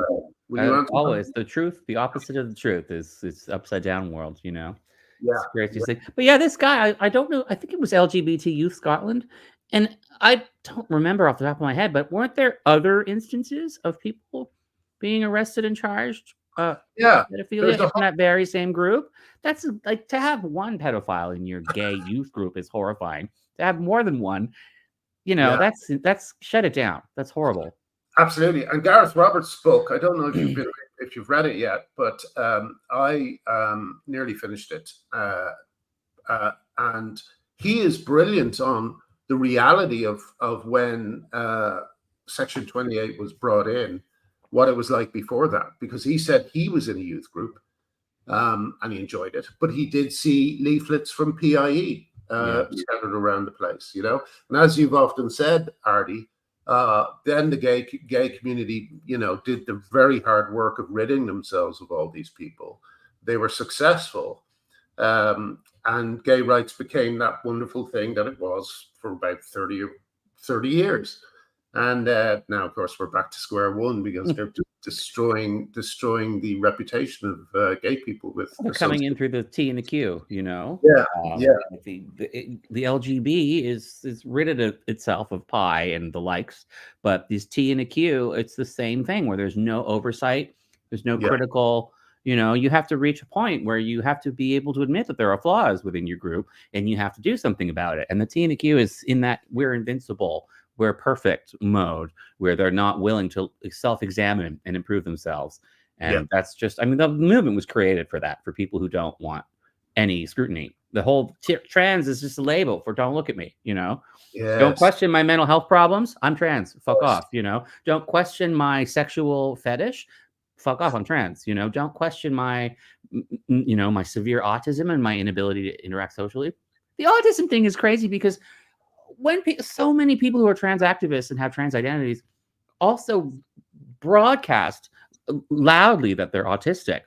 Gray? Always the truth, the opposite of the truth is upside down world, you know. Yeah. It's crazy. But yeah, this guy, I don't know. I think it was LGBT Youth Scotland. And I don't remember off the top of my head, but weren't there other instances of people being arrested and charged? Pedophilia from that very same group? That's like, to have one pedophile in your gay youth group is horrifying. To have more than one, you know, that's shut it down. That's horrible. Absolutely. And Gareth Roberts' book, I don't know if you've read it yet, but I nearly finished it. And he is brilliant on the reality of when Section 28 was brought in, what it was like before that, because he said he was in a youth group and he enjoyed it, but he did see leaflets from PIE scattered around the place, you know. And as you've often said, Artie, then the gay community, you know, did the very hard work of ridding themselves of all these people. They were successful, and gay rights became that wonderful thing that it was for about 30 years. And now, of course, we're back to square one because they're destroying the reputation of gay people with. They're coming in through the T and the Q, you know. Yeah. The LGB is rid of itself of pi and the likes, but these T and the Q, it's the same thing where there's no oversight, there's no critical. You know, you have to reach a point where you have to be able to admit that there are flaws within your group, and you have to do something about it. And the T and the Q is in that we're invincible, we're perfect mode, where they're not willing to self-examine and improve themselves. And that's just, I mean, the movement was created for that, for people who don't want any scrutiny. The whole trans is just a label for don't look at me, you know. Don't question my mental health problems. I'm trans. Fuck off, you know. Don't question my sexual fetish. Fuck off, I'm trans, you know. Don't question my, you know, my severe autism and my inability to interact socially. The autism thing is crazy because when so many people who are trans activists and have trans identities also broadcast loudly that they're autistic.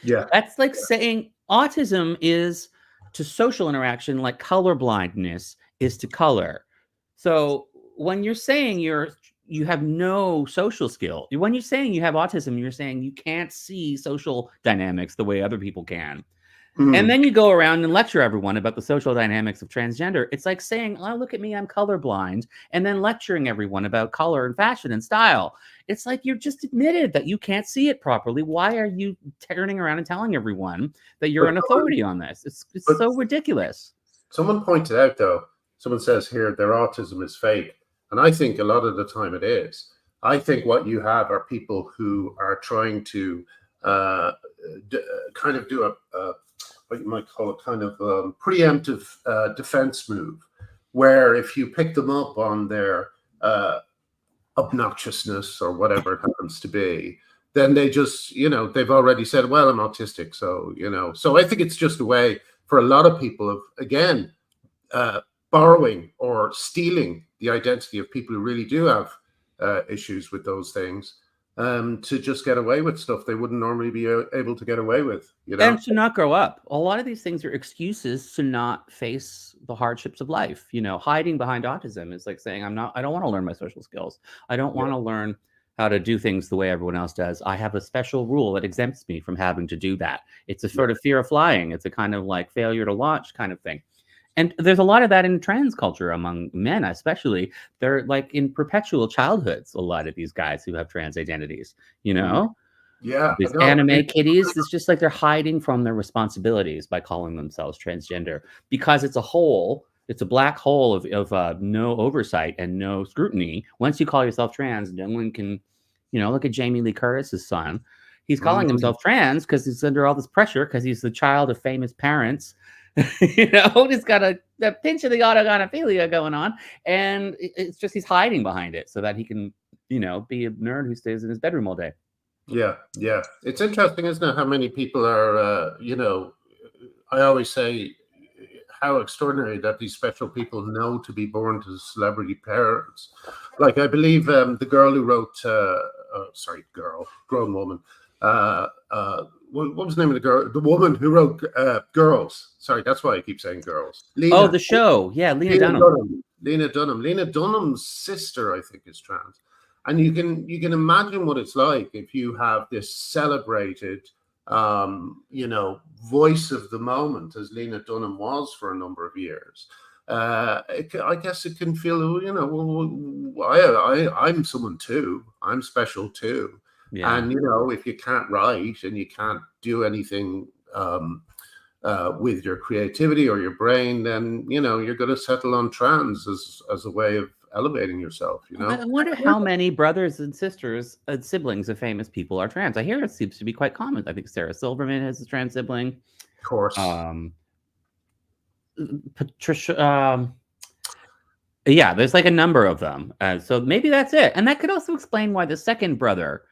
Yeah. That's like saying autism is to social interaction like color blindness is to color. So when you're saying you have no social skill, when you're saying you have autism, you're saying you can't see social dynamics the way other people can. And then you go around and lecture everyone about the social dynamics of transgender. It's like saying, oh, look at me, I'm colorblind, and then lecturing everyone about color and fashion and style. It's like you're just admitted that you can't see it properly. Why are you turning around and telling everyone that you're an authority on this? It's so ridiculous. Someone pointed out, though, someone says here their autism is fake. And I think a lot of the time it is. I think what you have are people who are trying to kind of do a what you might call a kind of preemptive defense move, where if you pick them up on their obnoxiousness or whatever it happens to be, then they just, you know, they've already said, well, I'm autistic. So, you know, so I think it's just a way for a lot of people of, again, borrowing or stealing the identity of people who really do have issues with those things, to just get away with stuff they wouldn't normally be able to get away with, you know? And to not grow up. A lot of these things are excuses to not face the hardships of life. You know, hiding behind autism is like saying, I don't want to learn my social skills. I don't want to learn how to do things the way everyone else does. I have a special rule that exempts me from having to do that. It's a sort of fear of flying. It's a kind of like failure to launch kind of thing. And there's a lot of that in trans culture among men, especially. They're like in perpetual childhoods, a lot of these guys who have trans identities, you know? Yeah. These anime kitties, it's just like they're hiding from their responsibilities by calling themselves transgender because it's a hole. It's a black hole of no oversight and no scrutiny. Once you call yourself trans, no one can, you know, look at Jamie Lee Curtis's son. He's calling himself trans because he's under all this pressure because he's the child of famous parents. You know, he's got a pinch of the autogonophilia going on, and it's just he's hiding behind it so that he can, you know, be a nerd who stays in his bedroom all day. Yeah. It's interesting, isn't it, how many people are, you know, I always say how extraordinary that these special people know to be born to celebrity parents. Like, I believe the girl who wrote, grown woman, what was the name of the girl? The woman who wrote Girls. Sorry, that's why I keep saying Girls. Lena, the show. Yeah, Lena Dunham. Lena Dunham's sister, I think, is trans. And you can imagine what it's like if you have this celebrated, you know, voice of the moment, as Lena Dunham was for a number of years. I guess it can feel, you know, I'm someone too. I'm special too. Yeah. And, you know, if you can't write and you can't do anything with your creativity or your brain, then, you know, you're going to settle on trans as a way of elevating yourself, you know? I wonder how many brothers and sisters and siblings of famous people are trans. I hear it seems to be quite common. I think Sarah Silverman has a trans sibling. Of course. Patricia. Yeah, there's like a number of them. So maybe that's it. And that could also explain why the second brother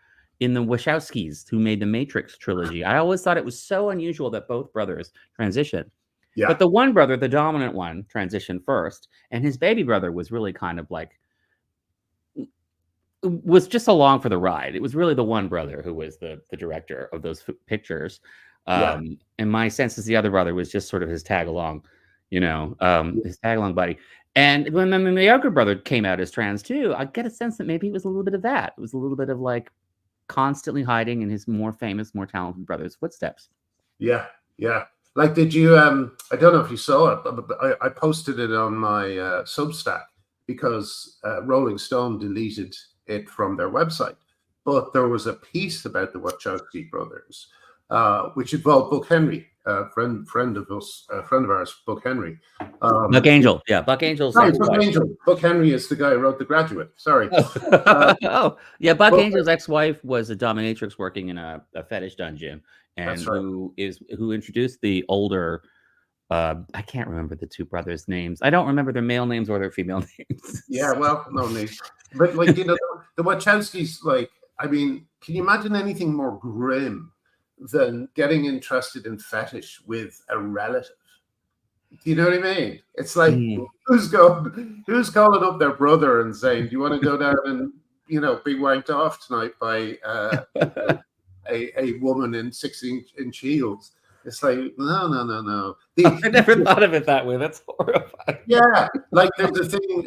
in the Wachowskis, who made the Matrix trilogy, I always thought it was so unusual that both brothers transitioned. Yeah. But the one brother, the dominant one, transitioned first. And his baby brother was really kind of like, was just along for the ride. It was really the one brother who was the director of those pictures. And my sense is the other brother was just sort of his tag along, his tag along buddy. And when the younger brother came out as trans too, I get a sense that maybe it was a little bit of that. It was a little bit of like constantly hiding in his more famous, more talented brother's footsteps. Yeah. Like, did you? I don't know if you saw it, but I posted it on my Substack because Rolling Stone deleted it from their website. But there was a piece about the Wachowski brothers, which involved Buck Henry, friend of ours, Buck Henry. Buck Angel, yeah, Buck Angel's. Sorry, Buck Angel. Buck Henry is the guy who wrote The Graduate. Sorry. Yeah, Buck Angel's ex-wife was a dominatrix working in a fetish dungeon, and who introduced the older. I can't remember the two brothers' names. I don't remember their male names or their female names. Yeah, well, no need. But like, the Wachowskis, like, I mean, can you imagine anything more grim than getting interested in fetish with a relative? Do you know what I mean? It's like, who's calling up their brother and saying, "Do you want to go down and be wanked off tonight by a woman in 16-inch heels?" It's like, no. I never thought of it that way. That's horrifying. Yeah, like there's a thing,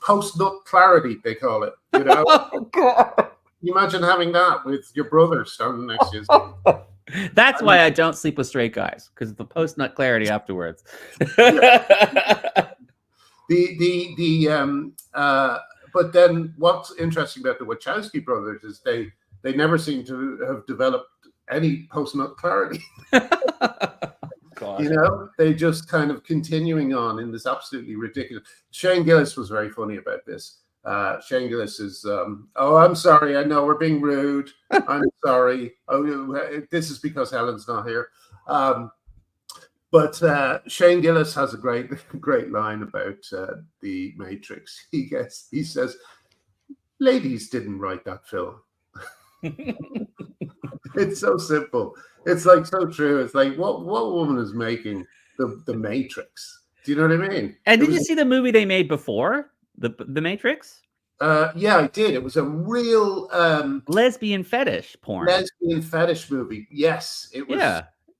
post-nut clarity, they call it. Oh, God. Can you imagine having that with your brother standing next to you? That's why I don't sleep with straight guys, because the post-nut clarity afterwards. But then what's interesting about the Wachowski brothers is they never seem to have developed any post-nut clarity. God. They just kind of continuing on in this absolutely ridiculous. Shane Gillis was very funny about this. Shane Gillis is, I'm sorry, I know we're being rude. I'm sorry. Oh, this is because Helen's not here. But Shane Gillis has a great line about the Matrix. He says, "Ladies didn't write that film." It's so simple. It's like so true. It's like, what woman is making the Matrix? Do you know what I mean? And did you see the movie they made before the Matrix? Yeah, I did. It was a real lesbian fetish porn. Lesbian fetish movie. Yes, it was.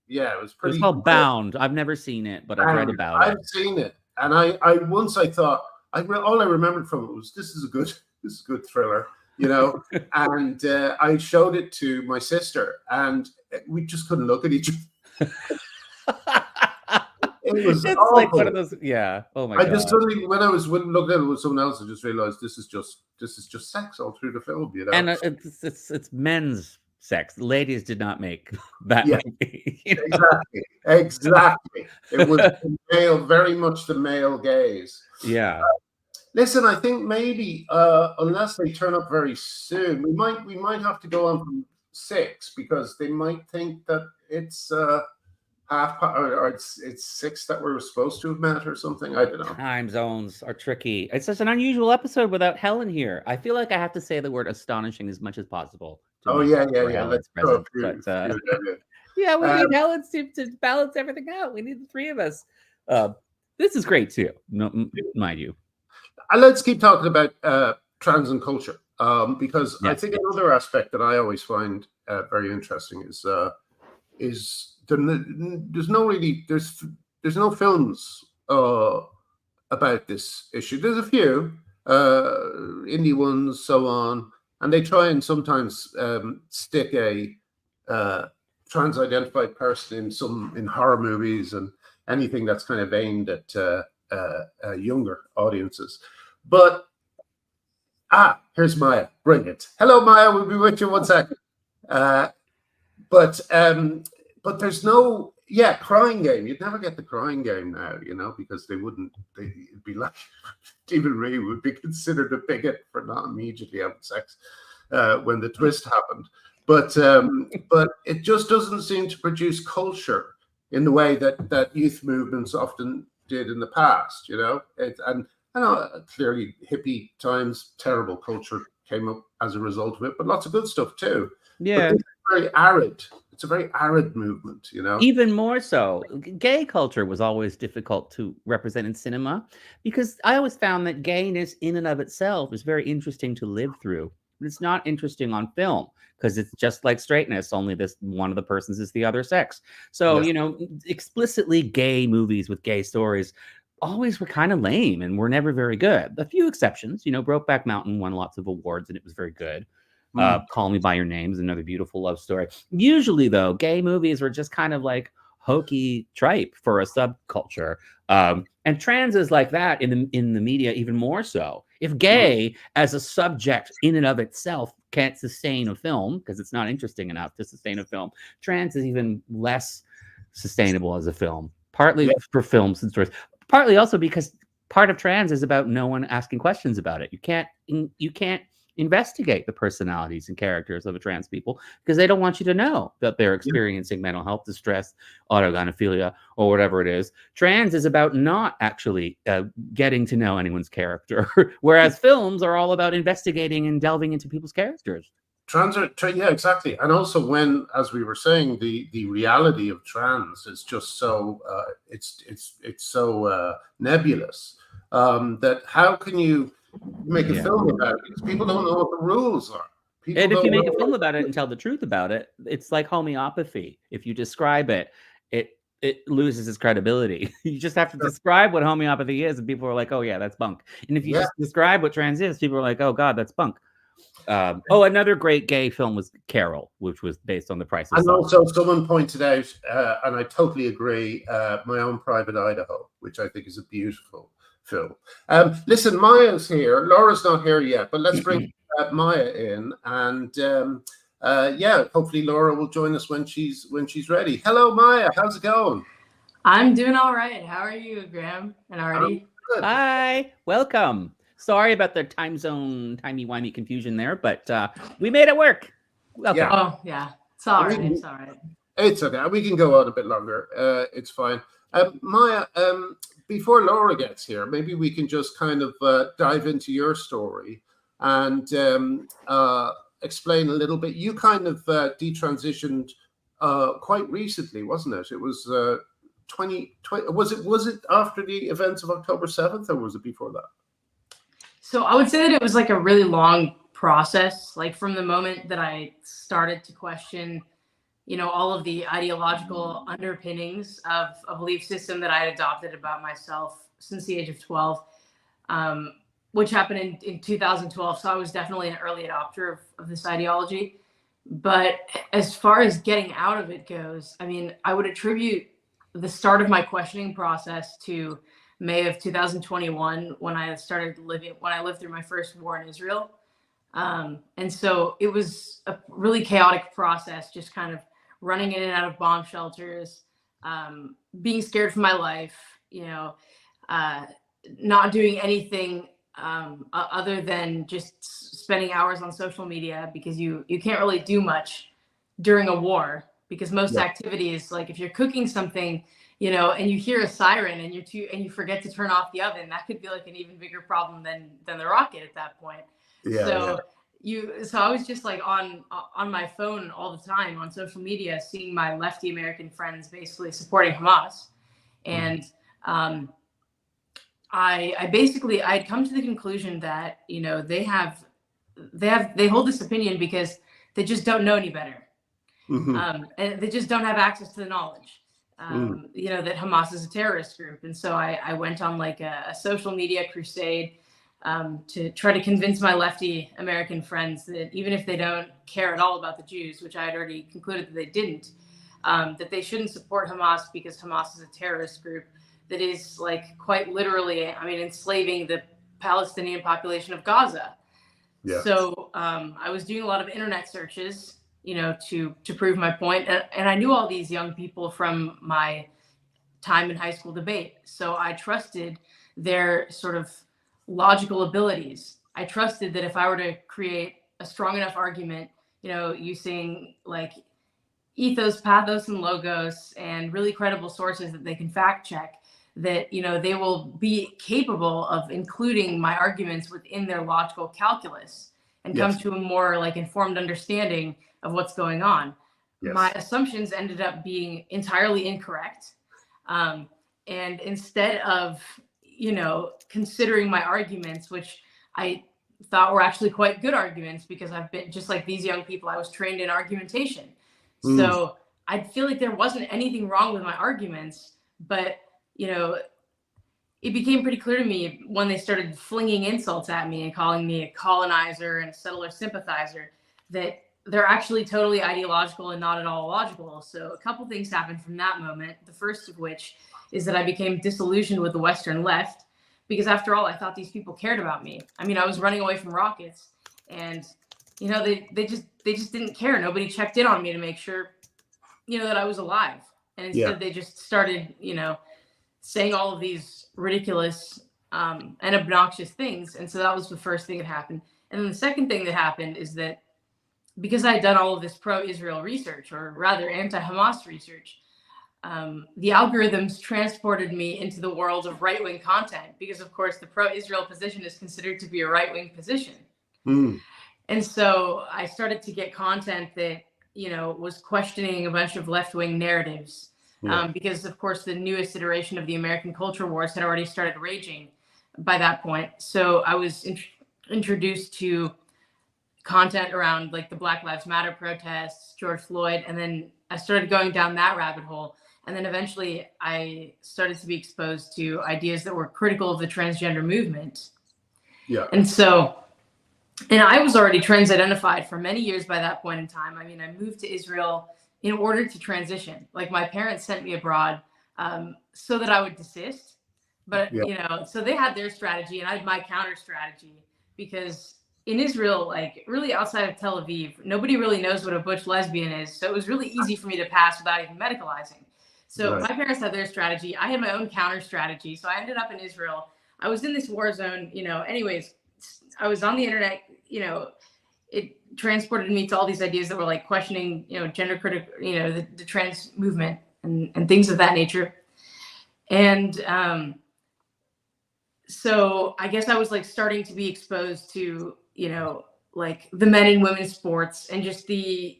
Yeah, it was pretty. It was called Bound. I've never seen it, but I've read about it. I've seen it, and I thought all I remembered from it was this is a good thriller. And I showed it to my sister, and we just couldn't look at each other. It was awful. Like one of those, yeah. Oh my God! I just suddenly, when I was looking at it with someone else, I just realized this is just sex all through the film, And it's men's sex. Ladies did not make that movie. Exactly. It was very much the male gaze. Yeah. Listen, I think maybe unless they turn up very soon, we might have to go on from 6 because they might think that it's or it's 6 that we're supposed to have met or something. I don't know. Time zones are tricky. It's such an unusual episode without Helen here. I feel like I have to say the word astonishing as much as possible. Yeah. Let's present. Yeah, we need Helen to balance everything out. We need the three of us. This is great too, mind you. Let's keep talking about trans and culture, because I think another aspect that I always find very interesting is there's no films about this issue. There's a few indie ones, so on, and they try and sometimes stick a trans-identified person in horror movies and anything that's kind of aimed at younger audiences. But here's Maia. Bring it. Hello, Maia. We'll be with you one second. But there's no crying game. You'd never get the crying game now, because it'd be like Stephen Ray would be considered a bigot for not immediately having sex when the twist happened. But it just doesn't seem to produce culture in the way that youth movements often did in the past. And I know clearly hippie times, terrible culture came up as a result of it, but lots of good stuff too. Yeah. But this is very arid. It's a very arid movement, Even more so, gay culture was always difficult to represent in cinema because I always found that gayness in and of itself is very interesting to live through. But it's not interesting on film because it's just like straightness, only this one of the persons is the other sex. So, explicitly gay movies with gay stories always were kind of lame and were never very good. A few exceptions, Brokeback Mountain won lots of awards and it was very good. Call Me by Your Name is another beautiful love story. Usually, though, gay movies were just kind of like hokey tripe for a subculture. And trans is like that in the media even more so. If gay as a subject in and of itself can't sustain a film because it's not interesting enough to sustain a film, trans is even less sustainable as a film. Partly for films and stories, partly also because part of trans is about no one asking questions about it. You can't investigate the personalities and characters of a trans people because they don't want you to know that they're experiencing mental health distress, autogynephilia, or whatever it is. Trans is about not actually getting to know anyone's character, whereas films are all about investigating and delving into people's characters. Yeah, exactly. And also when, as we were saying, the reality of trans is just so it's so nebulous that how can you make a film about it? Because people don't know what the rules are. And if you make a film about it and tell the truth about it, it's like homeopathy. If you describe it, it loses its credibility. You just have to describe what homeopathy is, and people are like, "Oh yeah, that's bunk." And if you just describe what trans is, people are like, "Oh God, that's bunk." Another great gay film was Carol, which was based on The Price of Salt. And also, someone pointed out, and I totally agree, My Own Private Idaho, which I think is a beautiful film. Listen, Maya's here. Laura's not here yet, but let's bring Maya in, and hopefully Laura will join us when she's ready. Hello, Maya. How's it going? I'm doing all right. How are you, Graham and Artie? Hi, welcome. Sorry about the time zone, timey-wimey confusion there, but we made it work. Welcome. Oh, yeah. It's all right. It's all right. It's okay. We can go on a bit longer. It's fine. Maya, before Laura gets here, maybe we can just kind of dive into your story and explain a little bit. You kind of detransitioned quite recently, wasn't it? It was 2020. Was it after the events of October 7th, or was it before that? So I would say that it was like a really long process, like from the moment that I started to question, all of the ideological underpinnings of a belief system that I had adopted about myself since the age of 12, which happened in 2012. So I was definitely an early adopter of this ideology. But as far as getting out of it goes, I mean, I would attribute the start of my questioning process to May of 2021 when I lived through my first war in Israel. And so it was a really chaotic process, just kind of running in and out of bomb shelters, being scared for my life, not doing anything other than just spending hours on social media, because you can't really do much during a war, because most activities, like if you're cooking something, and you hear a siren and you forget to turn off the oven, that could be like an even bigger problem than the rocket at that point. So I was just like on my phone all the time on social media, seeing my lefty American friends basically supporting Hamas. And I'd come to the conclusion that, they hold this opinion because they just don't know any better. And they just don't have access to the knowledge. That Hamas is a terrorist group. And so I went on like a social media crusade to try to convince my lefty American friends that even if they don't care at all about the Jews, which I had already concluded that they didn't, that they shouldn't support Hamas because Hamas is a terrorist group that is like quite literally, enslaving the Palestinian population of Gaza. Yeah. So I was doing a lot of internet searches, to prove my point. And I knew all these young people from my time in high school debate. So I trusted their sort of logical abilities. I trusted that if I were to create a strong enough argument, using like, ethos, pathos, and logos, and really credible sources that they can fact check, that, you know, they will be capable of including my arguments within their logical calculus and come to a more like informed understanding of what's going on. My assumptions ended up being entirely incorrect. And instead of, you know, considering my arguments, which I thought were actually quite good arguments, because I've been, just like these young people, I was trained in argumentation. So I feel like there wasn't anything wrong with my arguments, but, you know, it became pretty clear to me when they started flinging insults at me and calling me a colonizer and a settler sympathizer, that they're actually totally ideological and not at all logical. So a couple things happened from that moment. The first of which is that I became disillusioned with the Western left, because after all, I thought these people cared about me. I mean, I was running away from rockets, and, you know, they just didn't care. Nobody checked in on me to make sure, you know, that I was alive. And instead they just started, you know, saying all of these ridiculous and obnoxious things. And so that was the first thing that happened. And then the second thing that happened is that because I had done all of this pro-Israel research, or rather anti-Hamas research, the algorithms transported me into the world of right-wing content, because of course the pro-Israel position is considered to be a right-wing position. And so I started to get content that, you know, was questioning a bunch of left-wing narratives, because of course the newest iteration of the American culture wars had already started raging by that point. So I was introduced to content around like the Black Lives Matter protests, George Floyd, and then I started going down that rabbit hole. And then eventually I started to be exposed to ideas that were critical of the transgender movement. And so, and I was already trans identified for many years by that point in time. I mean, I moved to Israel in order to transition. Like, my parents sent me abroad so that I would desist. But, you know, so they had their strategy and I had my counter strategy, because in Israel, like really outside of Tel Aviv, nobody really knows what a butch lesbian is. So it was really easy for me to pass without even medicalizing. So my parents had their strategy. I had my own counter strategy. So I ended up in Israel. I was in this war zone, you know, anyways, I was on the internet, you know, it transported me to all these ideas that were like questioning, you know, gender critical, you know, the trans movement and things of that nature. And so I guess I was like starting to be exposed to, you know, like the men and women's sports, and just the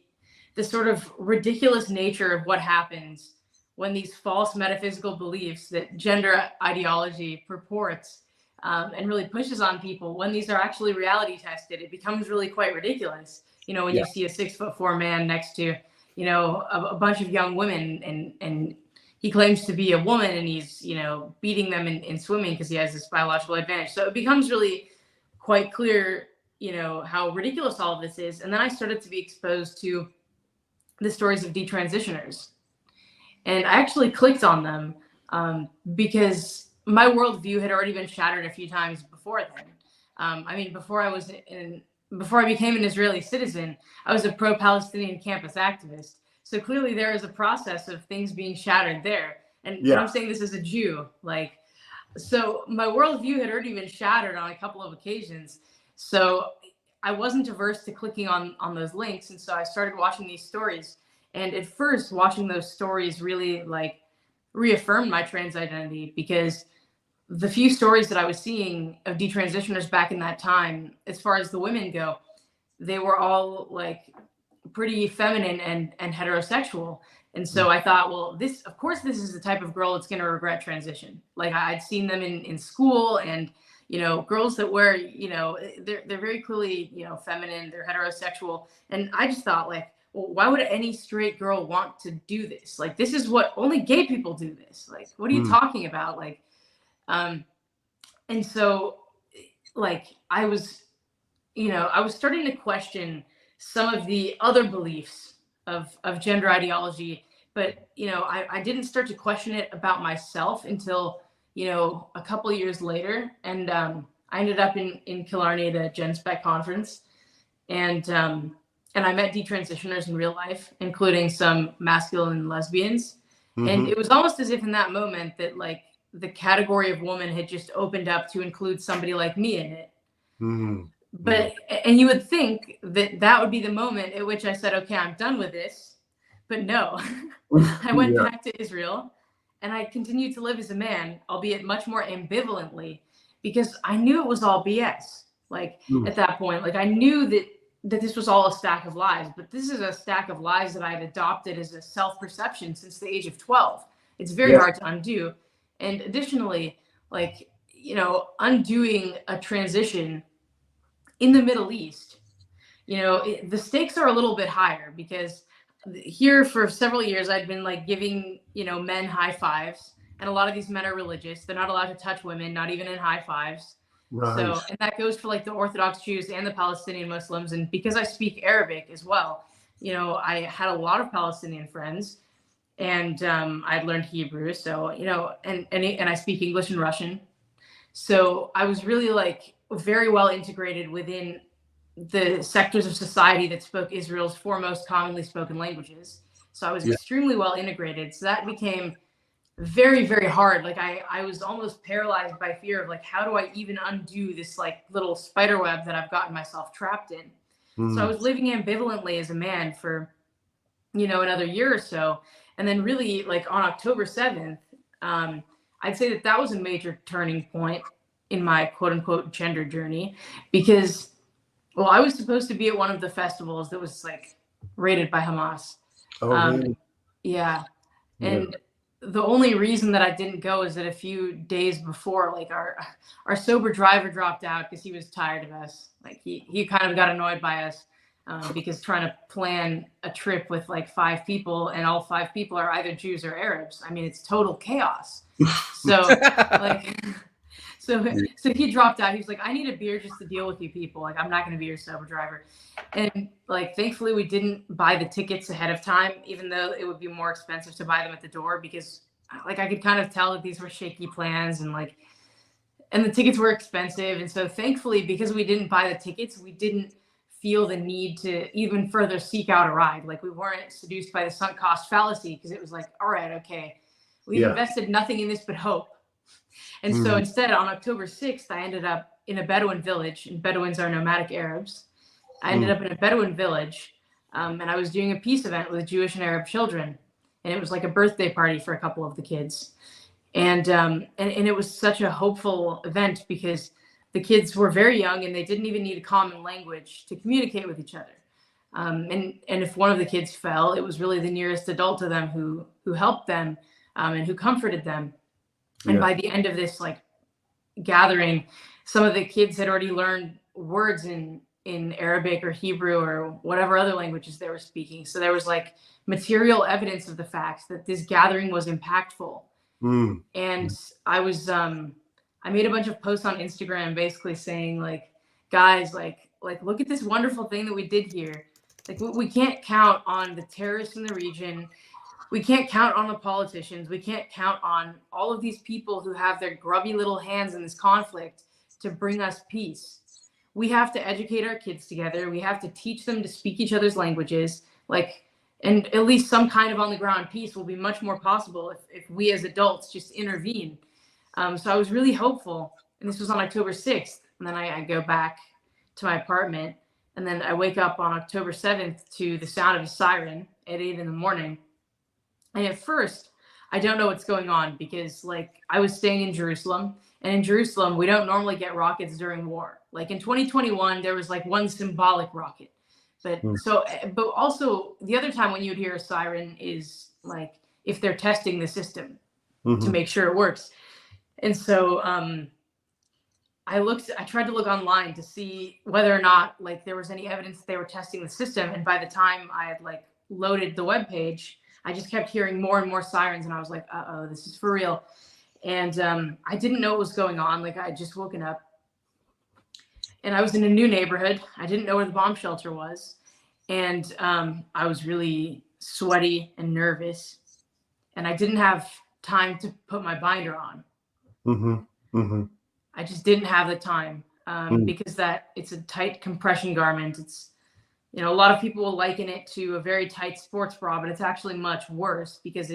sort of ridiculous nature of what happens when these false metaphysical beliefs that gender ideology purports and really pushes on people, when these are actually reality tested, it becomes really quite ridiculous. You know, when you see a 6'4" man next to, you know, a bunch of young women, and he claims to be a woman, and he's, you know, beating them in swimming because he has this biological advantage. So it becomes really quite clear, you know, how ridiculous all of this is. And then I started to be exposed to the stories of detransitioners. And I actually clicked on them because my worldview had already been shattered a few times before then. I mean, before I became an Israeli citizen, I was a pro-Palestinian campus activist. So clearly there is a process of things being shattered there. And I'm saying this as a Jew, like, so my worldview had already been shattered on a couple of occasions. So I wasn't averse to clicking on those links. And so I started watching these stories. And at first, watching those stories really like reaffirmed my trans identity, because the few stories that I was seeing of detransitioners back in that time, as far as the women go, they were all like pretty feminine and heterosexual. And so I thought, well, this, of course, this is the type of girl that's going to regret transition. Like, I'd seen them in school, and, you know, girls that wear, you know, they're very clearly, you know, feminine, they're heterosexual. And I just thought, like, well, why would any straight girl want to do this? Like, this is what only gay people do this. Like, what are you talking about? Like, and so, like, I was, you know, I was starting to question some of the other beliefs of gender ideology, but, you know, I didn't start to question it about myself until, you know, a couple of years later. And I ended up in Killarney at a Gen Spec conference, and I met detransitioners in real life, including some masculine lesbians. And it was almost as if in that moment that, like, the category of woman had just opened up to include somebody like me in it. But, and you would think that that would be the moment at which I said, okay, I'm done with this. But no, I went back to Israel, and I continued to live as a man, albeit much more ambivalently, because I knew it was all BS. Like at that point, like I knew that this was all a stack of lies, but this is a stack of lies that I had adopted as a self-perception since the age of 12. It's very hard to undo. And additionally, like, you know, undoing a transition in the Middle East, you know, the stakes are a little bit higher, because here for several years I'd been like giving, you know, men high fives, and a lot of these men are religious. They're not allowed to touch women, not even in high fives. Right. So, and that goes for like the Orthodox Jews and the Palestinian Muslims. And because I speak Arabic as well, you know, I had a lot of Palestinian friends, and I'd learned Hebrew. So, you know, and I speak English and Russian. So I was really like very well integrated within the sectors of society that spoke Israel's four most commonly spoken languages. So I was extremely well integrated. So that became very, very hard. Like I was almost paralyzed by fear of like, how do I even undo this like little spider web that I've gotten myself trapped in? So I was living ambivalently as a man for, you know, another year or so. And then really like on October 7th, I'd say that was a major turning point in my quote unquote gender journey, because, well, I was supposed to be at one of the festivals that was like raided by Hamas. Oh, really? Yeah. And the only reason that I didn't go is that a few days before, like our sober driver dropped out because he was tired of us. Like he kind of got annoyed by us because trying to plan a trip with like 5 people, and all 5 people are either Jews or Arabs. I mean, it's total chaos. So like, so he dropped out. He was like, I need a beer just to deal with you people. Like, I'm not going to be your sober driver. And like, thankfully we didn't buy the tickets ahead of time, even though it would be more expensive to buy them at the door, because like I could kind of tell that these were shaky plans, and like, and the tickets were expensive. And so thankfully, because we didn't buy the tickets, we didn't feel the need to even further seek out a ride. Like, we weren't seduced by the sunk cost fallacy, because it was like, all right, okay, we've invested nothing in this but hope. And so instead, on October 6th, I ended up in a Bedouin village, and Bedouins are nomadic Arabs. I ended up in a Bedouin village, and I was doing a peace event with Jewish and Arab children. And it was like a birthday party for a couple of the kids. And it was such a hopeful event, because the kids were very young and they didn't even need a common language to communicate with each other. And if one of the kids fell, it was really the nearest adult to them who helped them and who comforted them. And by the end of this like gathering, some of the kids had already learned words in Arabic or Hebrew or whatever other languages they were speaking. So there was like material evidence of the fact that this gathering was impactful. And I was I made a bunch of posts on Instagram basically saying like, guys, like look at this wonderful thing that we did here. Like, we can't count on the terrorists in the region. We can't count on the politicians. We can't count on all of these people who have their grubby little hands in this conflict to bring us peace. We have to educate our kids together. We have to teach them to speak each other's languages. Like, and at least some kind of on the ground peace will be much more possible if we as adults just intervene. So I was really hopeful. And this was on October 6th. And then I go back to my apartment. And then I wake up on October 7th to the sound of a siren at 8 in the morning. And at first, I don't know what's going on, because like I was staying in Jerusalem, and in Jerusalem, we don't normally get rockets during war. Like in 2021, there was like one symbolic rocket. But but also the other time when you'd hear a siren is like if they're testing the system to make sure it works. And so I tried to look online to see whether or not like there was any evidence that they were testing the system. And by the time I had like loaded the webpage, I just kept hearing more and more sirens, and I was like, uh-oh, this is for real. And I didn't know what was going on. Like, I had just woken up, and I was in a new neighborhood. I didn't know where the bomb shelter was. And I was really sweaty and nervous, and I didn't have time to put my binder on. I just didn't have the time because it's a tight compression garment. It's, you know, a lot of people will liken it to a very tight sports bra, but it's actually much worse, because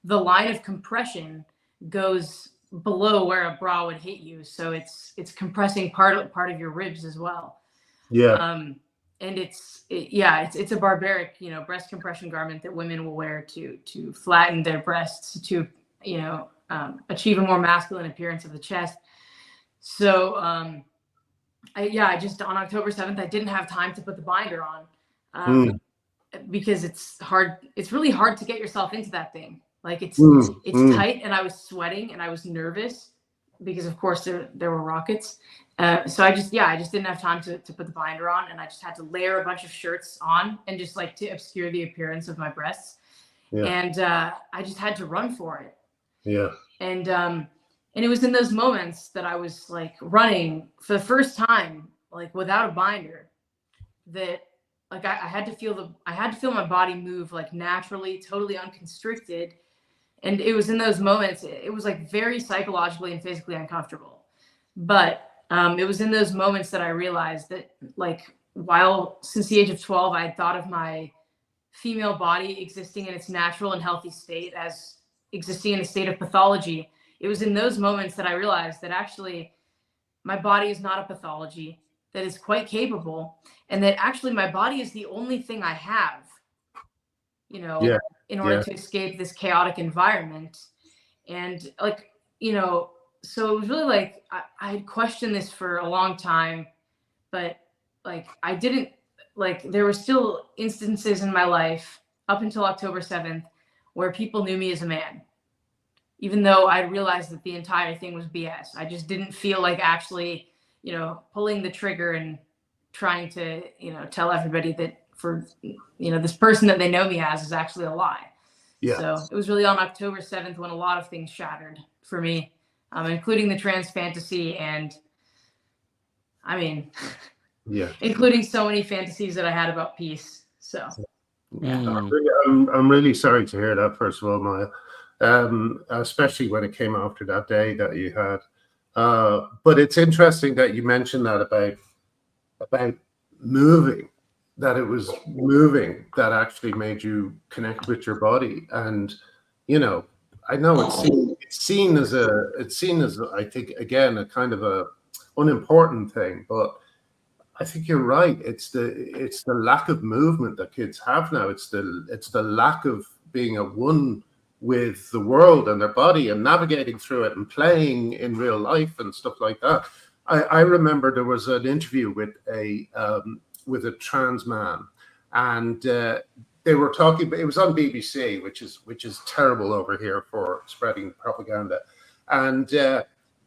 the line of compression goes below where a bra would hit you. So it's compressing part of your ribs as well. Yeah. it's a barbaric, breast compression garment that women will wear to flatten their breasts to, achieve a more masculine appearance of the chest. So, I just, on October 7th, I didn't have time to put the binder on, because it's hard. It's really hard to get yourself into that thing. Like it's tight, and I was sweating and I was nervous because of course there were rockets. So I just didn't have time to put the binder on, and I just had to layer a bunch of shirts on and just like to obscure the appearance of my breasts. Yeah. And I just had to run for it. Yeah. And it was in those moments that I was like running for the first time, like without a binder, that like I had to feel my body move like naturally, totally unconstricted. And it was in those moments, it was like very psychologically and physically uncomfortable. But it was in those moments that I realized that, like, since the age of 12, I had thought of my female body existing in its natural and healthy state as existing in a state of pathology. It was in those moments that I realized that actually my body is not a pathology, that is quite capable, and that actually my body is the only thing I have, in order to escape this chaotic environment. And like, so it was really like, I had questioned this for a long time, but like, I didn't, like, there were still instances in my life up until October 7th where people knew me as a man, even though I realized that the entire thing was BS. I just didn't feel like actually, pulling the trigger and trying to, tell everybody that for, this person that they know me as is actually a lie. Yeah. So it was really on October 7th when a lot of things shattered for me, including the trans fantasy, and I mean, including so many fantasies that I had about peace. So I'm really sorry to hear that, first of all, Maya, especially when it came after that day that you had. But it's interesting that you mentioned that about moving, that it was moving that actually made you connect with your body. And I know it's seen as I think, again, a kind of a unimportant thing, but I think you're right. It's the lack of movement that kids have now. It's the lack of being at one with the world and their body and navigating through it and playing in real life and stuff like that. I remember there was an interview with a trans man, and they were talking, but it was on BBC, which is terrible over here for spreading propaganda. And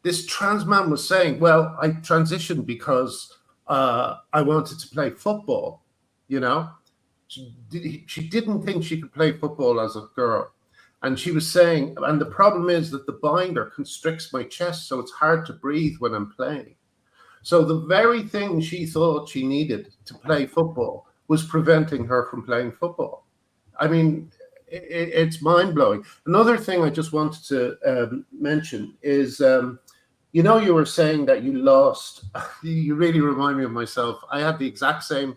this trans man was saying, well, I transitioned because I wanted to play football. She didn't think she could play football as a girl. And she was saying, and the problem is that the binder constricts my chest, so it's hard to breathe when I'm playing. So the very thing she thought she needed to play football was preventing her from playing football. I mean, it's mind-blowing. Another thing I just wanted to mention is, you were saying that you lost. You really remind me of myself. I had the exact same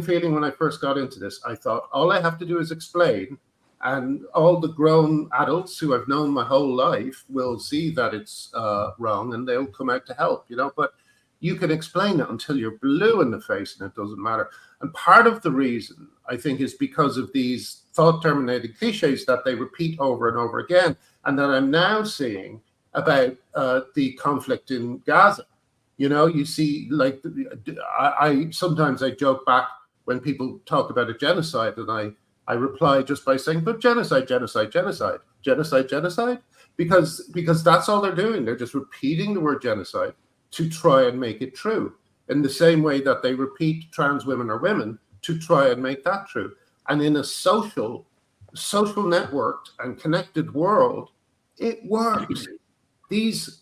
feeling when I first got into this. I thought, all I have to do is explain, and all the grown adults who I've known my whole life will see that it's wrong, and they'll come out to help, But you can explain it until you're blue in the face, and it doesn't matter. And part of the reason, I think, is because of these thought-terminating cliches that they repeat over and over again, and that I'm now seeing about the conflict in Gaza. You see, like, I sometimes I joke back when people talk about a genocide, and I reply just by saying, but genocide, because that's all they're doing. They're just repeating the word genocide to try and make it true, in the same way that they repeat trans women are women to try and make that true. And in a social networked and connected world, it works. These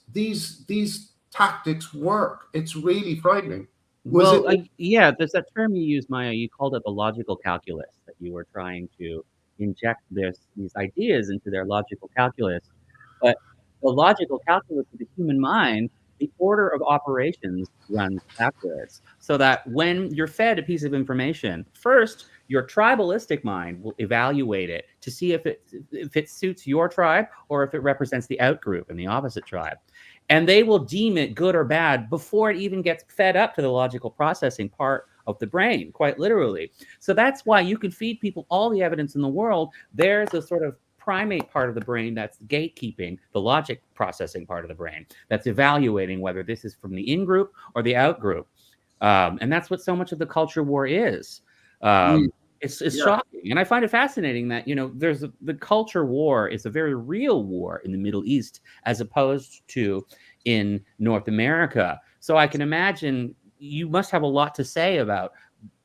tactics work. It's really frightening. There's that term you used, Maya. You called it the logical calculus, that you were trying to inject these ideas into their logical calculus. But the logical calculus of the human mind, the order of operations runs backwards. So that when you're fed a piece of information, first, your tribalistic mind will evaluate it to see if it suits your tribe or if it represents the outgroup in the opposite tribe. And they will deem it good or bad before it even gets fed up to the logical processing part of the brain, quite literally. So that's why you can feed people all the evidence in the world. There's a sort of primate part of the brain that's gatekeeping, the logic processing part of the brain that's evaluating whether this is from the in-group or the out-group. And that's what so much of the culture war is. It's shocking. And I find it fascinating that, there's the culture war is a very real war in the Middle East as opposed to in North America. So I can imagine you must have a lot to say about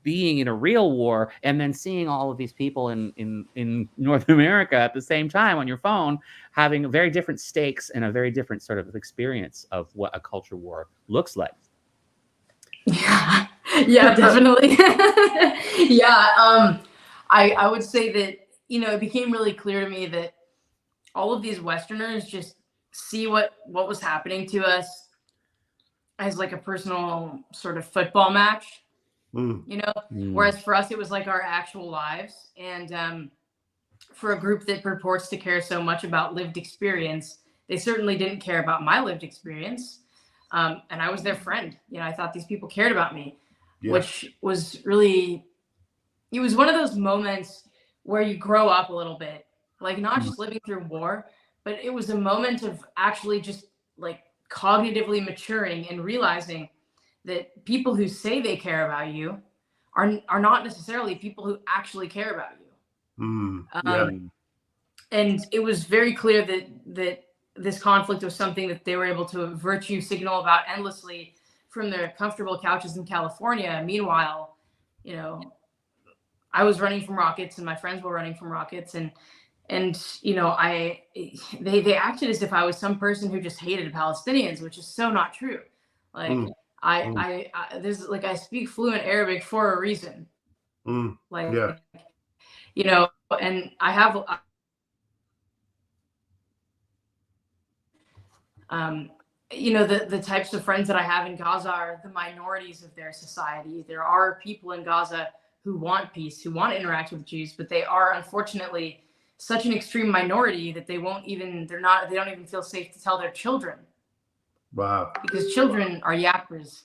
being in a real war and then seeing all of these people in North America at the same time on your phone, having very different stakes and a very different sort of experience of what a culture war looks like. Yeah, definitely. Yeah. I would say that, it became really clear to me that all of these Westerners just see what was happening to us as like a personal sort of football match. Whereas for us, it was like our actual lives. And for a group that purports to care so much about lived experience, they certainly didn't care about my lived experience. And I was their friend. I thought these people cared about me, which was really, it was one of those moments where you grow up a little bit, like not just living through war, but it was a moment of actually just like cognitively maturing and realizing that people who say they care about you are not necessarily people who actually care about you. And it was very clear that this conflict was something that they were able to virtue signal about endlessly from their comfortable couches in California. Meanwhile, I was running from rockets and my friends were running from rockets, and they acted as if I was some person who just hated Palestinians, which is so not true. Like I speak fluent Arabic for a reason. And I have the types of friends that I have in Gaza are the minorities of their society. There are people in Gaza who want peace, who want to interact with Jews, but they are unfortunately such an extreme minority that they don't even feel safe to tell their children. Wow. Because children are yappers.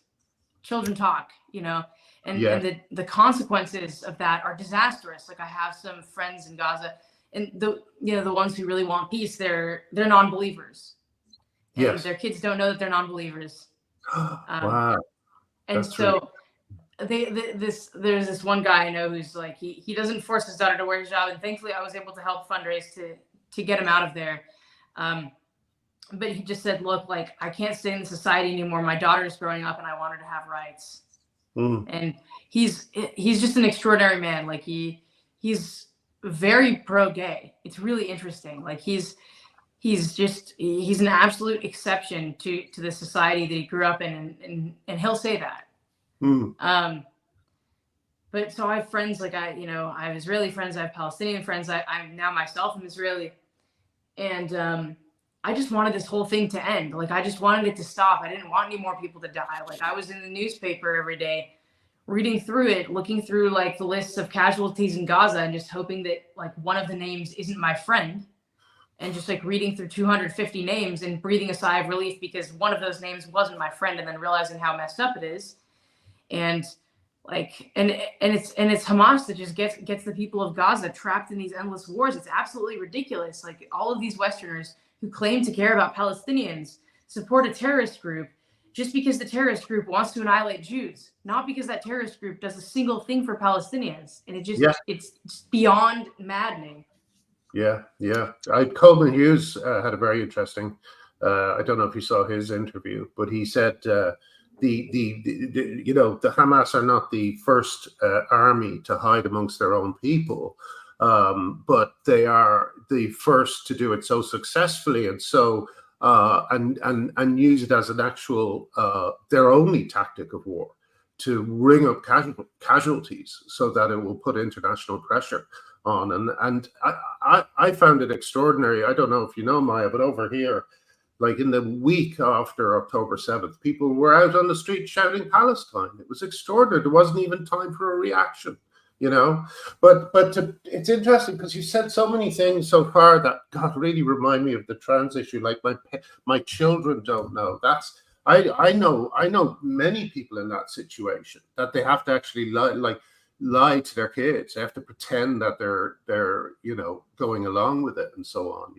Children talk, and the consequences of that are disastrous. Like I have some friends in Gaza, and the ones who really want peace, they're non-believers. And their kids don't know that they're non-believers. Wow. And that's so there's this one guy I know who's like, he doesn't force his daughter to wear hijab, and thankfully I was able to help fundraise to get him out of there. But he just said, look, like I can't stay in the society anymore. My daughter's growing up and I want her to have rights. And he's just an extraordinary man. Like he's very pro-gay. It's really interesting. Like he's an absolute exception to the society that he grew up in, and he'll say that. But so I have friends, like I have Israeli friends, I have Palestinian friends. I'm now myself am Israeli, and I just wanted this whole thing to end. Like I just wanted it to stop. I didn't want any more people to die. Like I was in the newspaper every day, reading through it, looking through like the lists of casualties in Gaza, and just hoping that like one of the names isn't my friend. And just like reading through 250 names and breathing a sigh of relief because one of those names wasn't my friend, and then realizing how messed up it is. And like, and it's Hamas that just gets the people of Gaza trapped in these endless wars. It's absolutely ridiculous. Like all of these Westerners who claim to care about Palestinians support a terrorist group just because the terrorist group wants to annihilate Jews, not because that terrorist group does a single thing for Palestinians. And it's beyond maddening. Yeah. Coleman Hughes had a very interesting. I don't know if you saw his interview, but he said the Hamas are not the first army to hide amongst their own people, but they are the first to do it so successfully and so and use it as an actual their only tactic of war to ring up casualties so that it will put international pressure on. And I found it extraordinary. I don't know if you know, Maia, but over here, like in the week after October 7th, people were out on the street shouting Palestine. It was extraordinary. There wasn't even time for a reaction, But it's interesting because you said so many things so far that God really remind me of the trans issue. Like my children don't know. I know many people in that situation that they have to actually lie to their kids. They have to pretend that they're going along with it and so on.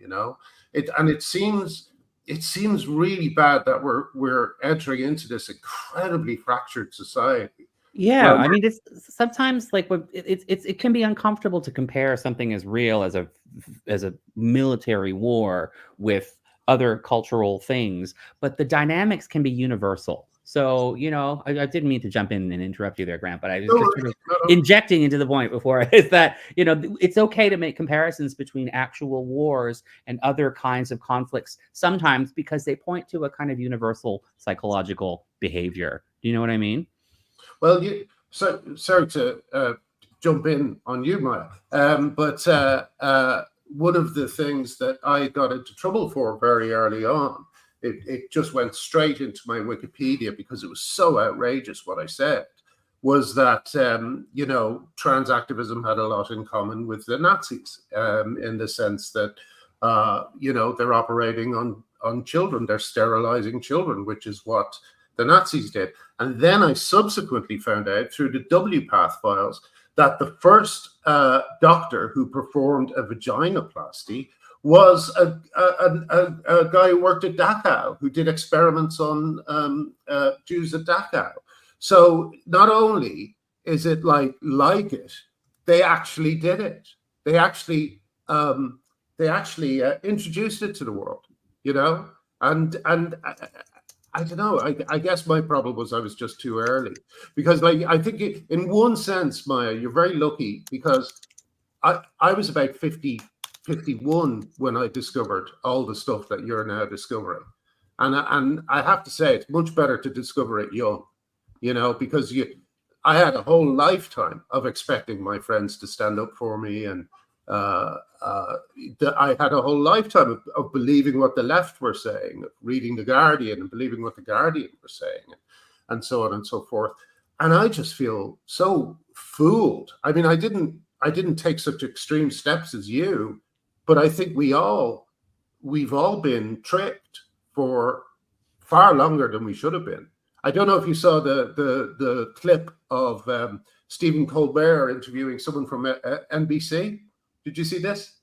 It seems really bad that we're entering into this incredibly fractured society. Yeah, I mean, it's sometimes like it can be uncomfortable to compare something as real as a military war with other cultural things, but the dynamics can be universal. So, I didn't mean to jump in and interrupt you there, Grant, but I was just sort of injecting into the point before is that, it's okay to make comparisons between actual wars and other kinds of conflicts sometimes because they point to a kind of universal psychological behavior. Do you know what I mean? Well, sorry to jump in on you, Maya, but one of the things that I got into trouble for very early on, it just went straight into my Wikipedia because it was so outrageous what I said, was that, trans activism had a lot in common with the Nazis in the sense that, they're operating on children, they're sterilizing children, which is what the Nazis did. And then I subsequently found out through the WPATH files that the first doctor who performed a vaginoplasty was a guy who worked at Dachau, who did experiments on Jews at Dachau. So not only is it like it, they actually did it. They actually introduced it to the world, and I don't know. I guess my problem was I was just too early because, I think in one sense, Maya, you're very lucky because I was about 51 when I discovered all the stuff that you're now discovering, and I have to say it's much better to discover it young, because I had a whole lifetime of expecting my friends to stand up for me, and I had a whole lifetime of believing what the left were saying, of reading The Guardian and believing what The Guardian were saying, and so on and so forth. And I just feel so fooled. I mean, I didn't take such extreme steps as you, but I think we've all been tricked for far longer than we should have been. I don't know if you saw the clip of Stephen Colbert interviewing someone from NBC. Did you see this?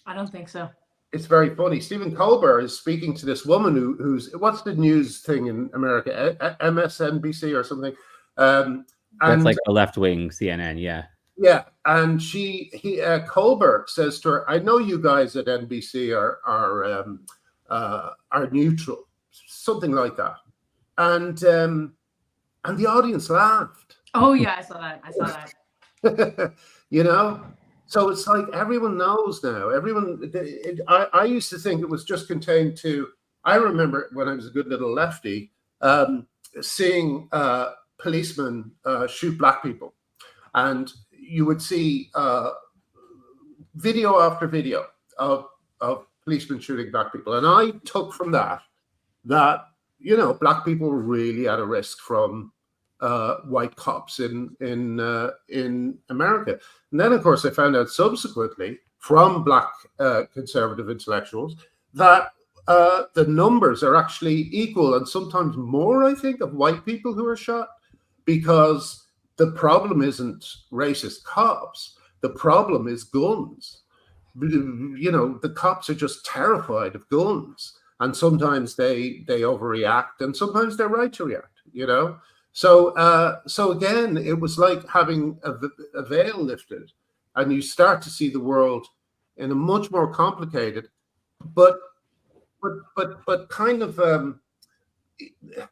I don't think so. It's very funny. Stephen Colbert is speaking to this woman who's what's the news thing in America? MSNBC or something. That's like a left-wing CNN, yeah. Yeah, and Colbert says to her, "I know you guys at NBC are neutral," something like that, and the audience laughed. Oh yeah, I saw that. So it's like everyone knows now. I used to think it was just contained to. I remember when I was a good little lefty, seeing policemen shoot black people, and you would see video after video of policemen shooting black people, and I took from that black people were really at a risk from white cops in America. And then, of course, I found out subsequently from black conservative intellectuals that the numbers are actually equal and sometimes more, I think, of white people who are shot, because the problem isn't racist cops. The problem is guns. The cops are just terrified of guns, and sometimes they overreact, and sometimes they're right to react. So again, it was like having a veil lifted, and you start to see the world in a much more complicated, but kind of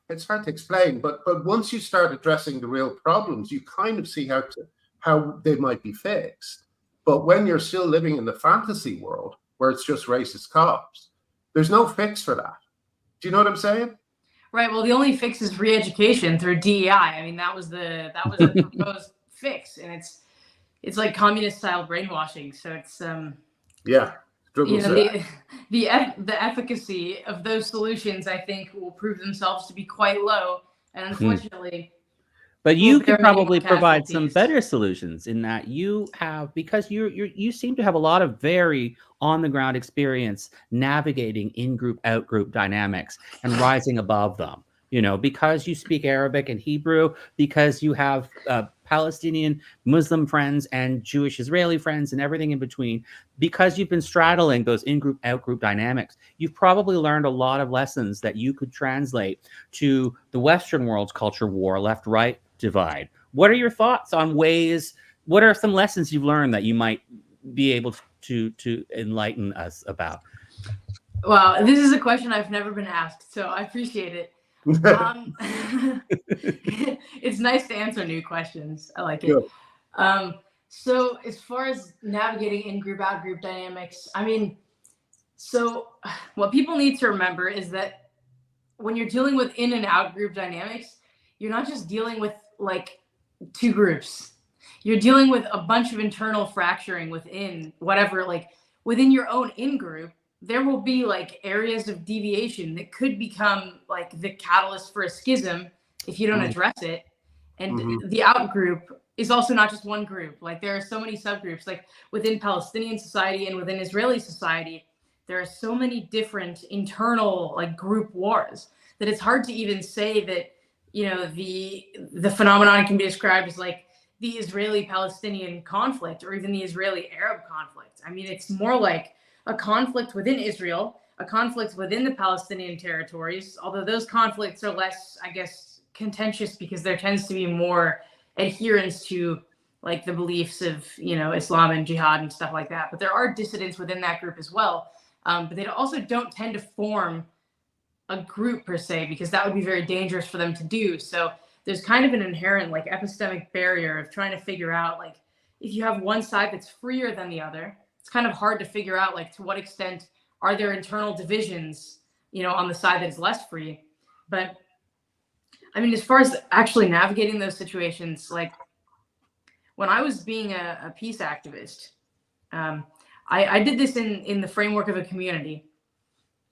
it's hard to explain. But once you start addressing the real problems, you kind of see how they might be fixed. But when you're still living in the fantasy world where it's just racist cops, there's no fix for that. Do you know what I'm saying? Right. Well, the only fix is re-education through DEI. I mean, that was the proposed fix, and it's like communist style brainwashing. So it's yeah. The efficacy of those solutions, I think, will prove themselves to be quite low, and unfortunately. But you Well, could there are many probably more provide some casualties. better solutions in that you have, because you seem to have a lot of very on the ground experience navigating in group out group dynamics and rising above them. You know, because you speak Arabic and Hebrew, because you have Palestinian Muslim friends and Jewish Israeli friends and everything in between, because you've been straddling those in group out group dynamics, you've probably learned a lot of lessons that you could translate to the Western world's culture war, left right divide. What are your thoughts on ways? What are some lessons you've learned that you might be able to enlighten us about? Well, this is a question I've never been asked, so I appreciate it. It's nice to answer new questions. I like it. Good. So as far as navigating in-group, out-group dynamics, I mean, so what people need to remember is that when you're dealing with in and out group dynamics, you're not just dealing with like two groups. You're dealing with a bunch of internal fracturing within whatever, like within your own in-group, there will be like areas of deviation that could become like the catalyst for a schism if you don't address it. And the out group is also not just one group. Like there are so many subgroups, like within Palestinian society and within Israeli society, there are so many different internal like group wars that it's hard to even say that, you know, the phenomenon can be described as like the Israeli-Palestinian conflict or even the Israeli-Arab conflict. I mean, it's more like a conflict within Israel, a conflict within the Palestinian territories, although those conflicts are less, I guess, contentious because there tends to be more adherence to like the beliefs of, you know, Islam and jihad and stuff like that. But there are dissidents within that group as well. But they also don't tend to form a group per se, because that would be very dangerous for them to do. So there's kind of an inherent like epistemic barrier of trying to figure out like if you have one side that's freer than the other, it's kind of hard to figure out like to what extent are there internal divisions, you know, on the side that is less free. But I mean, as far as actually navigating those situations, like when I was being a peace activist, I did this in the framework of a community.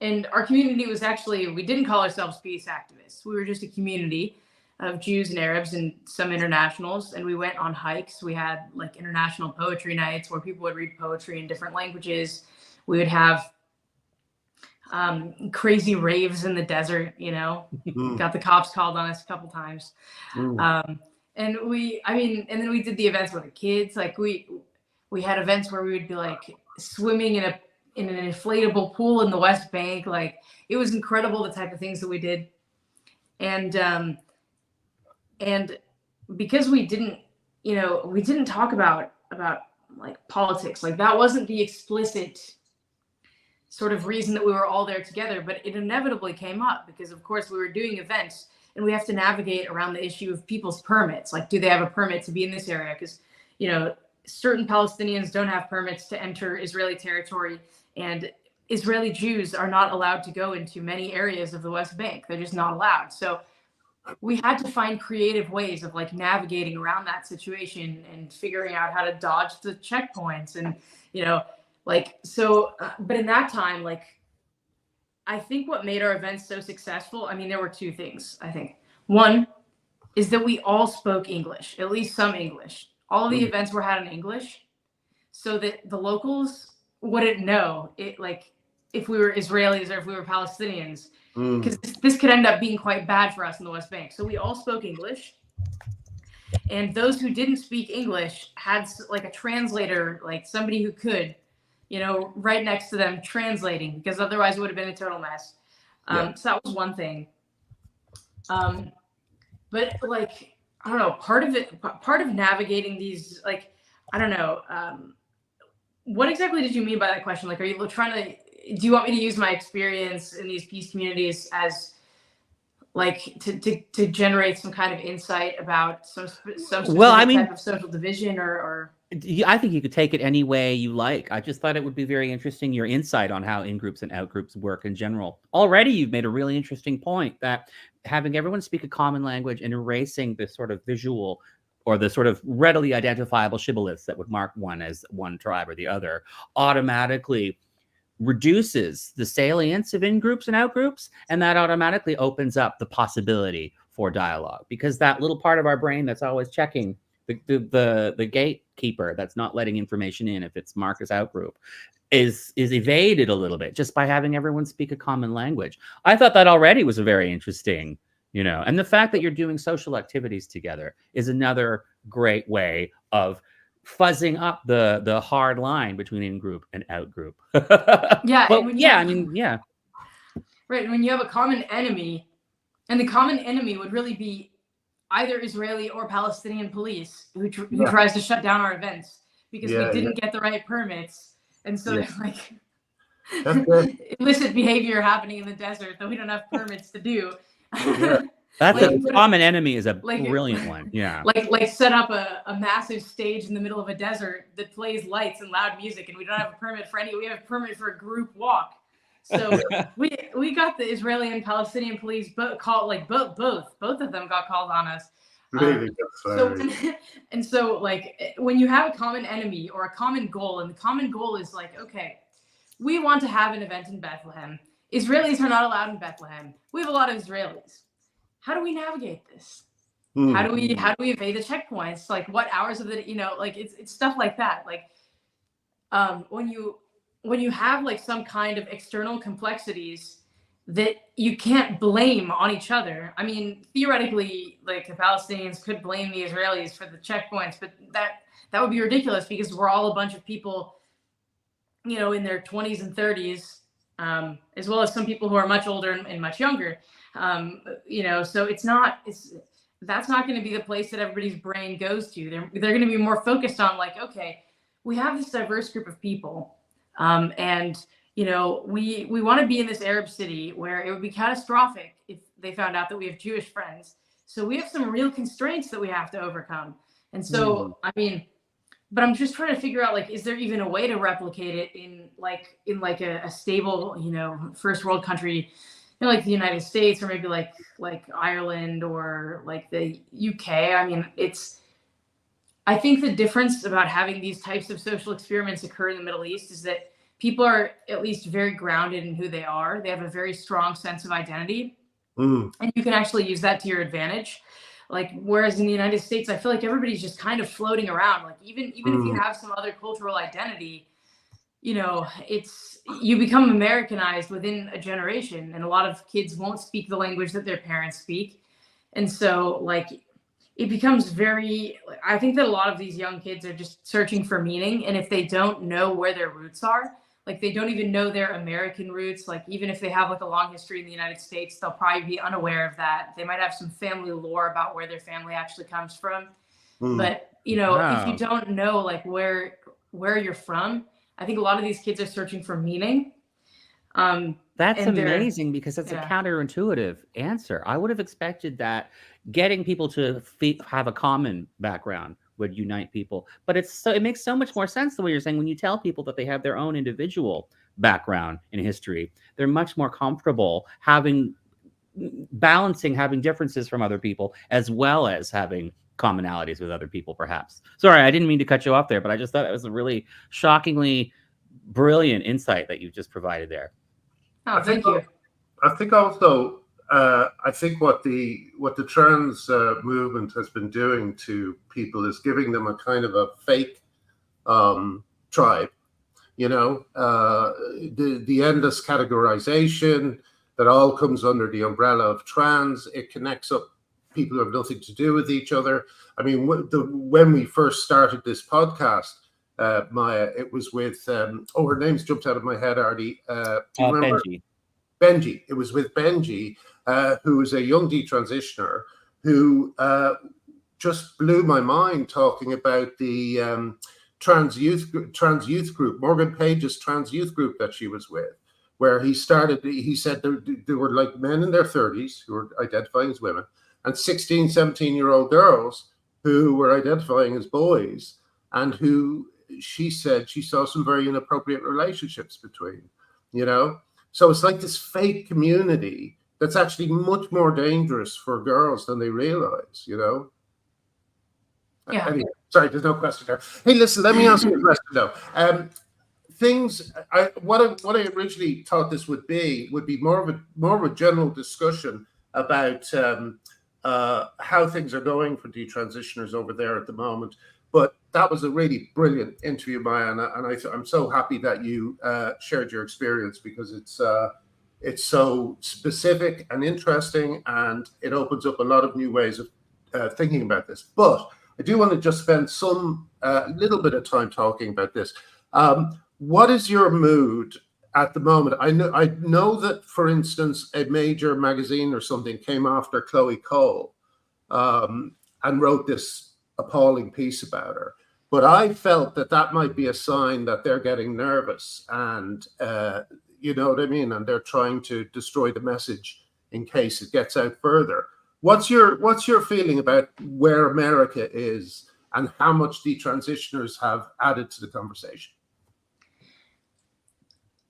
And our community was actually, we didn't call ourselves peace activists. We were just a community of Jews and Arabs and some internationals. And we went on hikes. We had like international poetry nights where people would read poetry in different languages. We would have crazy raves in the desert, you know, got the cops called on us a couple times. And then we did the events with the kids. Like we had events where we would be like swimming in an inflatable pool in the West Bank. Like it was incredible, the type of things that we did. And because we didn't talk about like politics, like that wasn't the explicit sort of reason that we were all there together, but it inevitably came up because of course we were doing events and we have to navigate around the issue of people's permits. Like, do they have a permit to be in this area? Because, you know, certain Palestinians don't have permits to enter Israeli territory, and Israeli Jews are not allowed to go into many areas of the West Bank. They're just not allowed. So we had to find creative ways of like navigating around that situation and figuring out how to dodge the checkpoints and, you know, like, so, but in that time, like, I think what made our events so successful, I mean, there were two things, I think. One is that we all spoke English, at least some English. All of the events were had in English so that the locals wouldn't know it, like if we were Israelis or if we were Palestinians, because this could end up being quite bad for us in the West Bank. So we all spoke English, and those who didn't speak English had like a translator, like somebody who could, you know, right next to them translating, because otherwise it would have been a total mess. So that was one thing. But like, I don't know, part of navigating these, like, I don't know, what exactly did you mean by that question? Like, are you trying to, do you want me to use my experience in these peace communities as like to generate some kind of insight about some specific type of social division or? I think you could take it any way you like. I just thought it would be very interesting, your insight on how in-groups and out-groups work in general. Already, you've made a really interesting point that having everyone speak a common language and erasing the sort of visual or the sort of readily identifiable shibboleths that would mark one as one tribe or the other automatically reduces the salience of in-groups and out-groups, and that automatically opens up the possibility for dialogue, because that little part of our brain that's always checking the gatekeeper that's not letting information in if it's marked as out-group is evaded a little bit just by having everyone speak a common language. I thought that already was a very interesting, and the fact that you're doing social activities together is another great way of fuzzing up the hard line between in-group and out-group. Yeah, but yeah, yeah. Right, and when you have a common enemy, and the common enemy would really be either Israeli or Palestinian police who tries to shut down our events because we didn't get the right permits. And so there's like illicit behavior happening in the desert that we don't have permits to do. That's a common enemy is a brilliant one. Yeah. Like set up a massive stage in the middle of a desert that plays lights and loud music, and we don't have a permit for we have a permit for a group walk. So we got the Israeli and Palestinian police both of them got called on us. So like when you have a common enemy or a common goal, and the common goal is like, okay, we want to have an event in Bethlehem. Israelis are not allowed in Bethlehem. We have a lot of Israelis. How do we navigate this? How do we evade the checkpoints? Like what hours of the like it's stuff like that. Like when you have like some kind of external complexities that you can't blame on each other. I mean, theoretically, like the Palestinians could blame the Israelis for the checkpoints, but that would be ridiculous because we're all a bunch of people, in their 20s and 30s, as well as some people who are much older and much younger. So that's not going to be the place that everybody's brain goes to. They're going to be more focused on like, okay, we have this diverse group of people. And we want to be in this Arab city where it would be catastrophic if they found out that we have Jewish friends. So we have some real constraints that we have to overcome. And so, but I'm just trying to figure out, like, is there even a way to replicate it in a stable, first world country, like the United States, or maybe like Ireland or like the UK. I mean, I think the difference about having these types of social experiments occur in the Middle East is that people are at least very grounded in who they are. They have a very strong sense of identity, and you can actually use that to your advantage. Like, whereas in the United States, I feel like everybody's just kind of floating around. Like, even if you have some other cultural identity, you become Americanized within a generation, and a lot of kids won't speak the language that their parents speak. And so, like, it becomes I think that a lot of these young kids are just searching for meaning. And if they don't know where their roots are, like they don't even know their American roots, like even if they have like a long history in the United States, they'll probably be unaware of that. They might have some family lore about where their family actually comes from. But, if you don't know like where you're from, I think a lot of these kids are searching for meaning. That's amazing because that's a counterintuitive answer. I would have expected that getting people to have a common background would unite people, but it makes so much more sense the way you're saying. When you tell people that they have their own individual background in history, they're much more comfortable having differences from other people as well as having commonalities with other people, perhaps. Sorry, I didn't mean to cut you off there, but I just thought it was a really shockingly brilliant insight that you just provided there. Oh, thank you. I think also, I think what the trans movement has been doing to people is giving them a kind of a fake tribe. The endless categorization that all comes under the umbrella of trans. It connects up people who have nothing to do with each other. I mean, when we first started this podcast, Maia, it was with her name's jumped out of my head, Artie. Do you remember? Benji. It was with Benji, who is a young detransitioner who just blew my mind talking about the trans youth group, Morgan Page's trans youth group that she was with, where he said there were like men in their 30s who were identifying as women and 16, 17-year-old girls who were identifying as boys, and who she said she saw some very inappropriate relationships between, So it's like this fake community that's actually much more dangerous for girls than they realize, Yeah. Anyway, sorry, there's no question there. Hey, listen, let me ask you a question though. things. What I originally thought this would be more of a general discussion about how things are going for detransitioners over there at the moment. But that was a really brilliant interview, Maya, and I'm so happy that you shared your experience, because it's so specific and interesting, and it opens up a lot of new ways of thinking about this. But I do want to just spend some little bit of time talking about this. What is your mood at the moment? I know that, for instance, a major magazine or something came after Chloe Cole and wrote this appalling piece about her. But I felt that might be a sign that they're getting nervous, and you know what I mean, and they're trying to destroy the message in case it gets out further. What's your feeling about where America is and how much detransitioners have added to the conversation?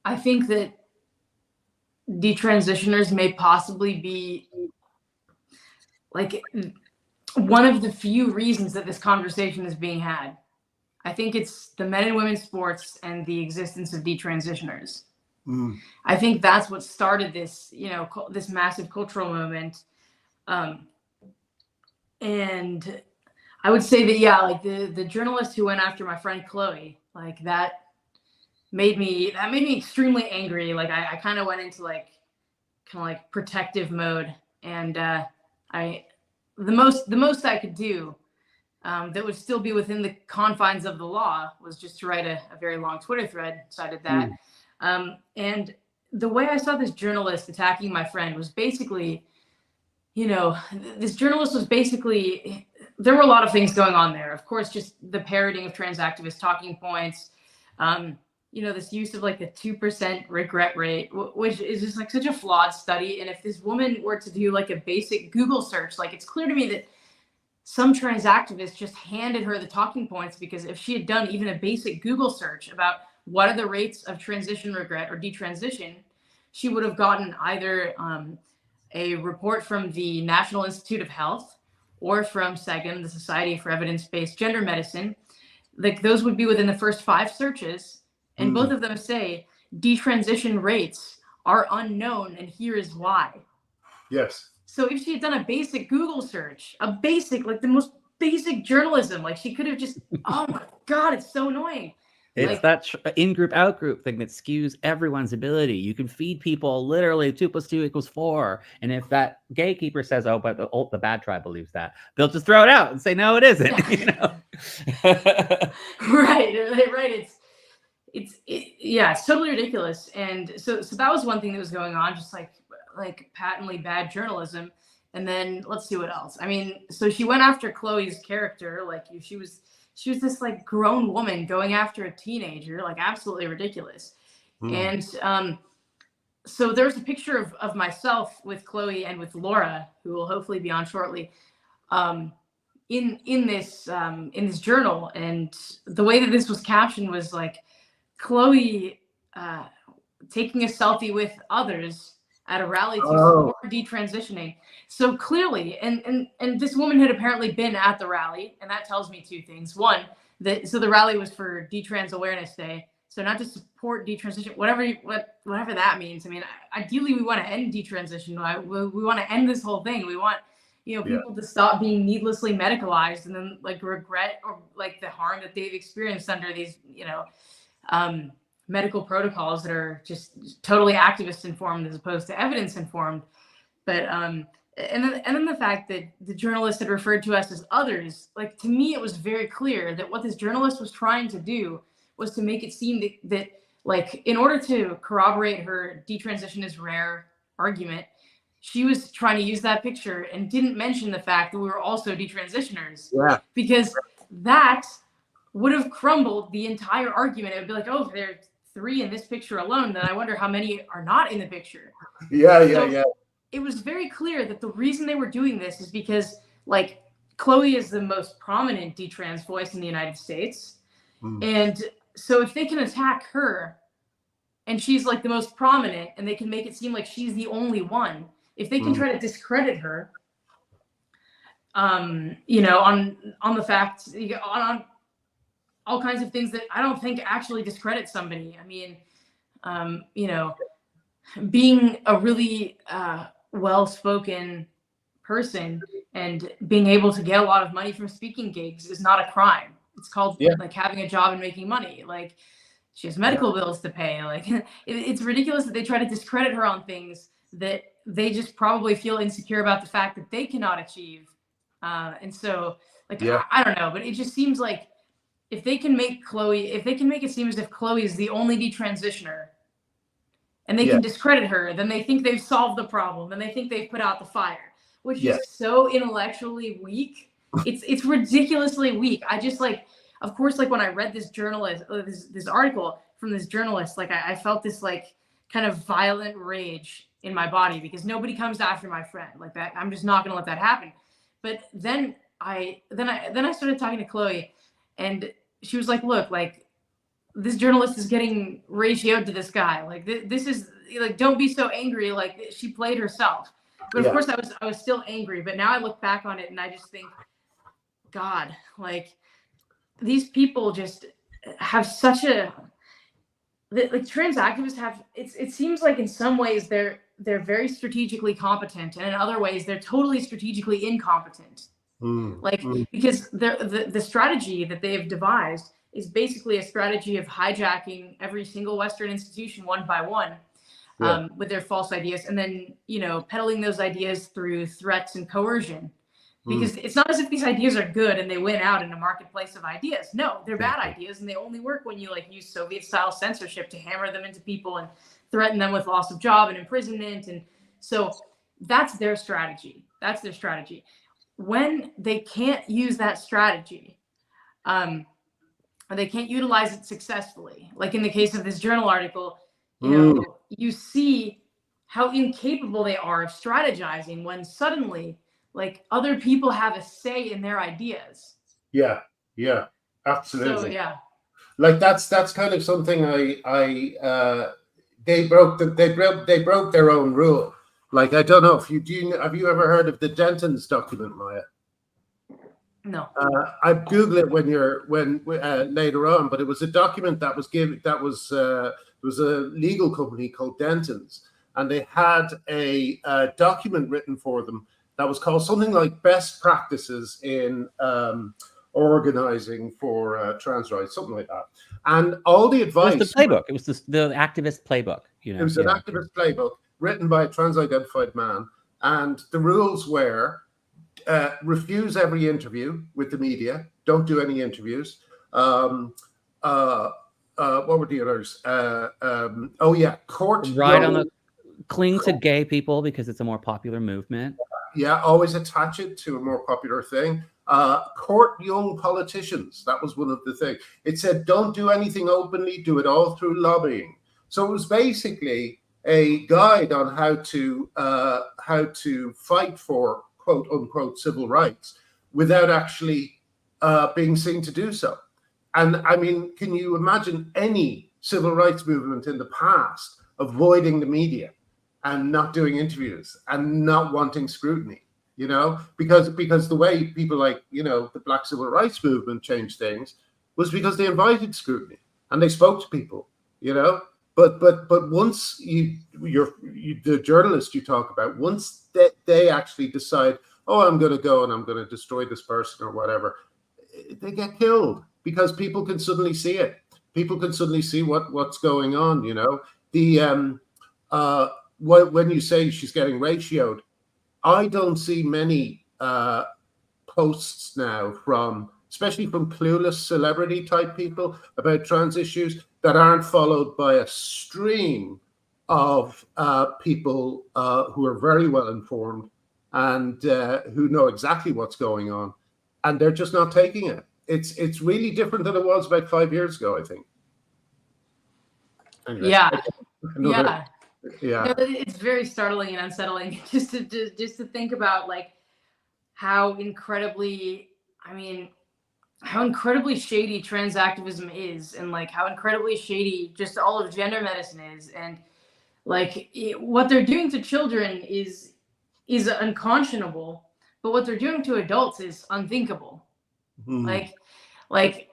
I think that detransitioners may possibly be like one of the few reasons that this conversation is being had. I think it's the men and women sports and the existence of detransitioners. I think that's what started this, this massive cultural movement. And I would say that, yeah, like the journalist who went after my friend Chloe, like that made me extremely angry. Like I kind of went into like protective mode, and the most I could do that would still be within the confines of the law was just to write a very long Twitter thread. So I did that. And the way I saw this journalist attacking my friend was basically, this journalist was basically, there were a lot of things going on there. Of course, just the parroting of trans activist talking points, this use of like the 2% regret rate, which is just like such a flawed study. And if this woman were to do like a basic Google search, like it's clear to me that some trans activists just handed her the talking points, because if she had done even a basic Google search about what are the rates of transition regret or detransition, she would have gotten either a report from the National Institute of Health or from SEGM, the Society for Evidence-Based Gender Medicine. Like those would be within the first 5 searches. And both of them say detransition rates are unknown, and here is why. Yes. So if she had done a basic Google search, like the most basic journalism, like she could have just, oh my God, it's so annoying. It's that in-group, out-group thing that skews everyone's ability. You can feed people literally 2 + 2 = 4. And if that gatekeeper says, oh, but the bad tribe believes that, they'll just throw it out and say, no, it isn't. Right. It's totally ridiculous. And so that was one thing that was going on, just like patently bad journalism. And then let's see what else. I mean, so she went after Chloe's character. Like she was this like grown woman going after a teenager, like absolutely ridiculous. And so there's a picture of myself with Chloe and with Laura, who will hopefully be on shortly, in this journal. And the way that this was captioned was like Chloe taking a selfie with others at a rally to support detransitioning. So clearly, and this woman had apparently been at the rally, and that tells me 2 things. One, so the rally was for Detrans Awareness Day, so not to support detransition, whatever that means. I mean, ideally we want to end detransition. We want to end this whole thing. We want people to stop being needlessly medicalized and then like regret or like the harm that they've experienced under these medical protocols that are just totally activist informed as opposed to evidence informed. But and then the fact that the journalist had referred to us as others, like to me it was very clear that what this journalist was trying to do was to make it seem that like in order to corroborate her detransition is rare argument, she was trying to use that picture and didn't mention the fact that we were also detransitioners. Yeah. Because that would have crumbled the entire argument. It would be like, oh, there's 3 in this picture alone, then I wonder how many are not in the picture. Yeah. It was very clear that the reason they were doing this is because like Chloe is the most prominent detrans voice in the United States. And so if they can attack her and she's like the most prominent and they can make it seem like she's the only one, if they can try to discredit her, on the fact, all kinds of things that I don't think actually discredit somebody. I mean, you know, being a really well-spoken person and being able to get a lot of money from speaking gigs is not a crime. It's called like having a job and making money. Like, she has medical bills to pay. Like, it's ridiculous that they try to discredit her on things that they just probably feel insecure about the fact that they cannot achieve. And so, like, I don't know, but it just seems like if they can make it seem as if Chloe is the only detransitioner, and they can discredit her, then they think they've solved the problem, and they think they've put out the fire, which is so intellectually weak. It's ridiculously weak. I just, like, of course, like, when I read this article from this journalist, like, I felt this, like, kind of violent rage in my body, because nobody comes after my friend like that. I'm just not gonna let that happen. But then I started talking to Chloe, and she was like, look, like, this journalist is getting ratioed to this guy. Like, this is, like, don't be so angry. Like, she played herself. But of course I was still angry. But now I look back on it and I just think, God, like, these people just have such a, like, trans activists have, it seems like in some ways they're very strategically competent, and in other ways they're totally strategically incompetent. Because the strategy that they have devised is basically a strategy of hijacking every single Western institution one by one, with their false ideas, and then, you know, peddling those ideas through threats and coercion. Because it's not as if these ideas are good and they win out in a marketplace of ideas. No, they're bad ideas, and they only work when you, like, use Soviet-style censorship to hammer them into people and threaten them with loss of job and imprisonment. And so that's their strategy. That's their strategy. When they can't use that strategy, or they can't utilize it successfully, like in the case of this journal article, you know, you see how incapable they are of strategizing when suddenly, like, other people have a say in their ideas. Yeah, absolutely. So like, that's kind of something they broke their own rule. Like, I don't know if have you ever heard of the Detrans document, Maia? No. I Google it when later on, but it was a document that was given. That was it was a legal company called Detrans, and they had a document written for them that was called something like Best Practices in Organizing for Trans Rights, something like that. And all the advice. It was the playbook. It was the activist playbook. You know, it was an activist playbook written by a trans-identified man, and the rules were: refuse every interview with the media. Don't do any interviews. What were the others? Court. Cling to gay people because it's a more popular movement. Yeah, always attach it to a more popular thing. Court young politicians. That was one of the things. It said, don't do anything openly. Do it all through lobbying. So it was basically a guide on how to fight for quote unquote civil rights without actually being seen to do so. And I mean, can you imagine any civil rights movement in the past avoiding the media and not doing interviews and not wanting scrutiny? You know, because the way people like, you know, the Black Civil Rights Movement changed things was because they invited scrutiny and they spoke to people, you know. But once the journalist you talk about, once they actually decide, oh, I'm going to go and I'm going to destroy this person or whatever, they get killed because people can suddenly see it. People can suddenly see what's going on, you know. When you say she's getting ratioed, I don't see many posts now especially from clueless celebrity type people about trans issues that aren't followed by a stream of people who are very well informed and who know exactly what's going on, and they're just not taking it. It's really different than it was about 5 years ago, I think. Anyway, no, it's very startling and unsettling just to think about, like, how incredibly shady trans activism is, and like how incredibly shady just all of gender medicine is, and like what they're doing to children is unconscionable, but what they're doing to adults is unthinkable. Like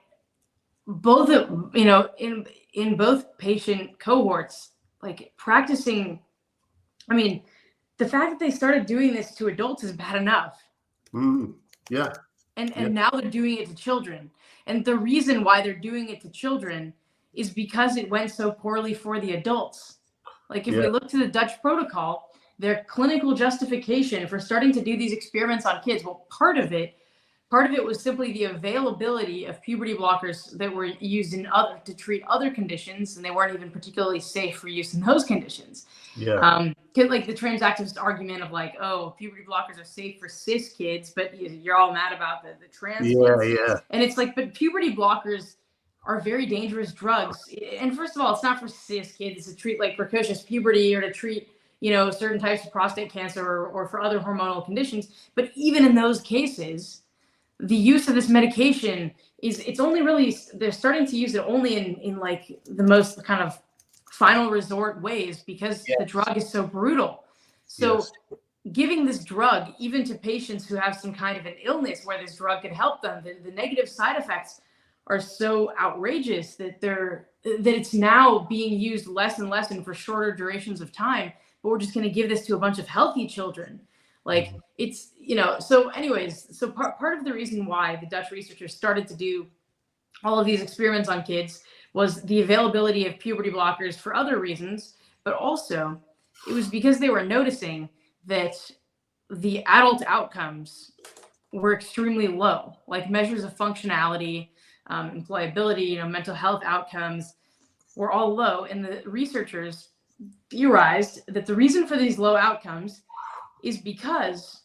both, in both patient cohorts, like practicing, I mean, the fact that they started doing this to adults is bad enough. Yeah. And now they're doing it to children. And the reason why they're doing it to children is because it went so poorly for the adults. Like if we look to the Dutch protocol, their clinical justification for starting to do these experiments on kids, well, part of it was simply the availability of puberty blockers that were used to treat other conditions, and they weren't even particularly safe for use in those conditions. Yeah. Like the trans activist argument of like, oh, puberty blockers are safe for cis kids, but you're all mad about the trans kids. Yeah. And it's like, but puberty blockers are very dangerous drugs. And first of all, it's not for cis kids to treat like precocious puberty or to treat, certain types of prostate cancer or for other hormonal conditions. But even in those cases, the use of this medication it's only really, they're starting to use it only in like the most kind of final resort ways because the drug is so brutal. So giving this drug even to patients who have some kind of an illness where this drug could help them, the negative side effects are so outrageous that it's now being used less and less and for shorter durations of time, but we're just going to give this to a bunch of healthy children. Like it's, so anyways, so part of the reason why the Dutch researchers started to do all of these experiments on kids was the availability of puberty blockers for other reasons, but also it was because they were noticing that the adult outcomes were extremely low, like measures of functionality, employability, mental health outcomes were all low. And the researchers theorized that the reason for these low outcomes is because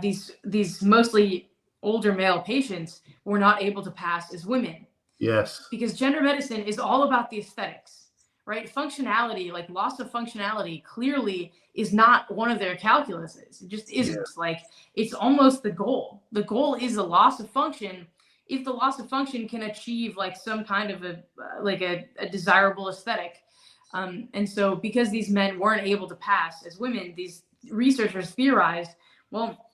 these mostly older male patients were not able to pass as women. Yes. Because gender medicine is all about the aesthetics, right? Functionality, like loss of functionality, clearly is not one of their calculuses. It just isn't. Yeah. Like it's almost the goal. The goal is the loss of function. If the loss of function can achieve like some kind of a desirable aesthetic. And so because these men weren't able to pass as women, these researchers theorized, well,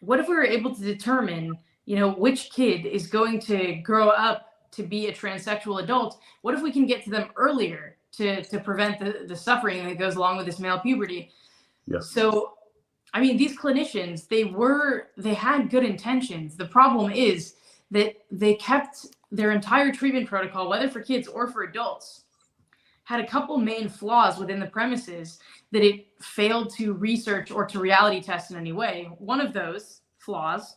what if we were able to determine, which kid is going to grow up to be a transsexual adult? What if we can get to them earlier to prevent the suffering that goes along with this male puberty? Yes. So, I mean, these clinicians, they had good intentions. The problem is that they kept their entire treatment protocol, whether for kids or for adults, had a couple main flaws within the premises that it failed to research or to reality test in any way. One of those flaws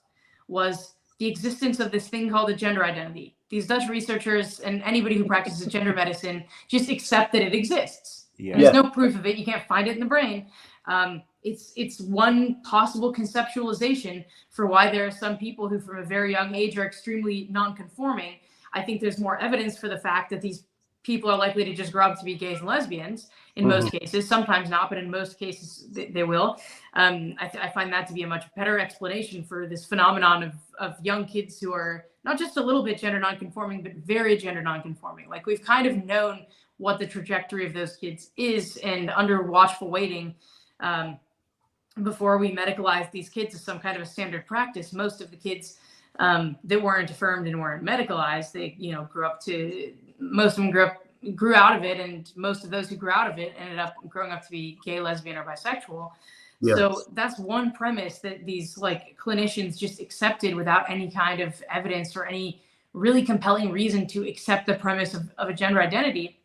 was the existence of this thing called a gender identity. These Dutch researchers and anybody who practices gender medicine just accept that it exists. Yeah. There's no proof of it. You can't find it in the brain. It's one possible conceptualization for why there are some people who from a very young age are extremely non-conforming. I think there's more evidence for the fact that these people are likely to just grow up to be gays and lesbians in most cases, sometimes not, but in most cases they will. I find that to be a much better explanation for this phenomenon of young kids who are not just a little bit gender nonconforming, but very gender nonconforming. Like we've kind of known what the trajectory of those kids is, and under watchful waiting, before we medicalize these kids as some kind of a standard practice, most of the kids that weren't affirmed and weren't medicalized, they most of them grew out of it, and most of those who grew out of it ended up growing up to be gay, lesbian, or bisexual. Yes. So that's one premise that these like clinicians just accepted without any kind of evidence or any really compelling reason to accept the premise of a gender identity.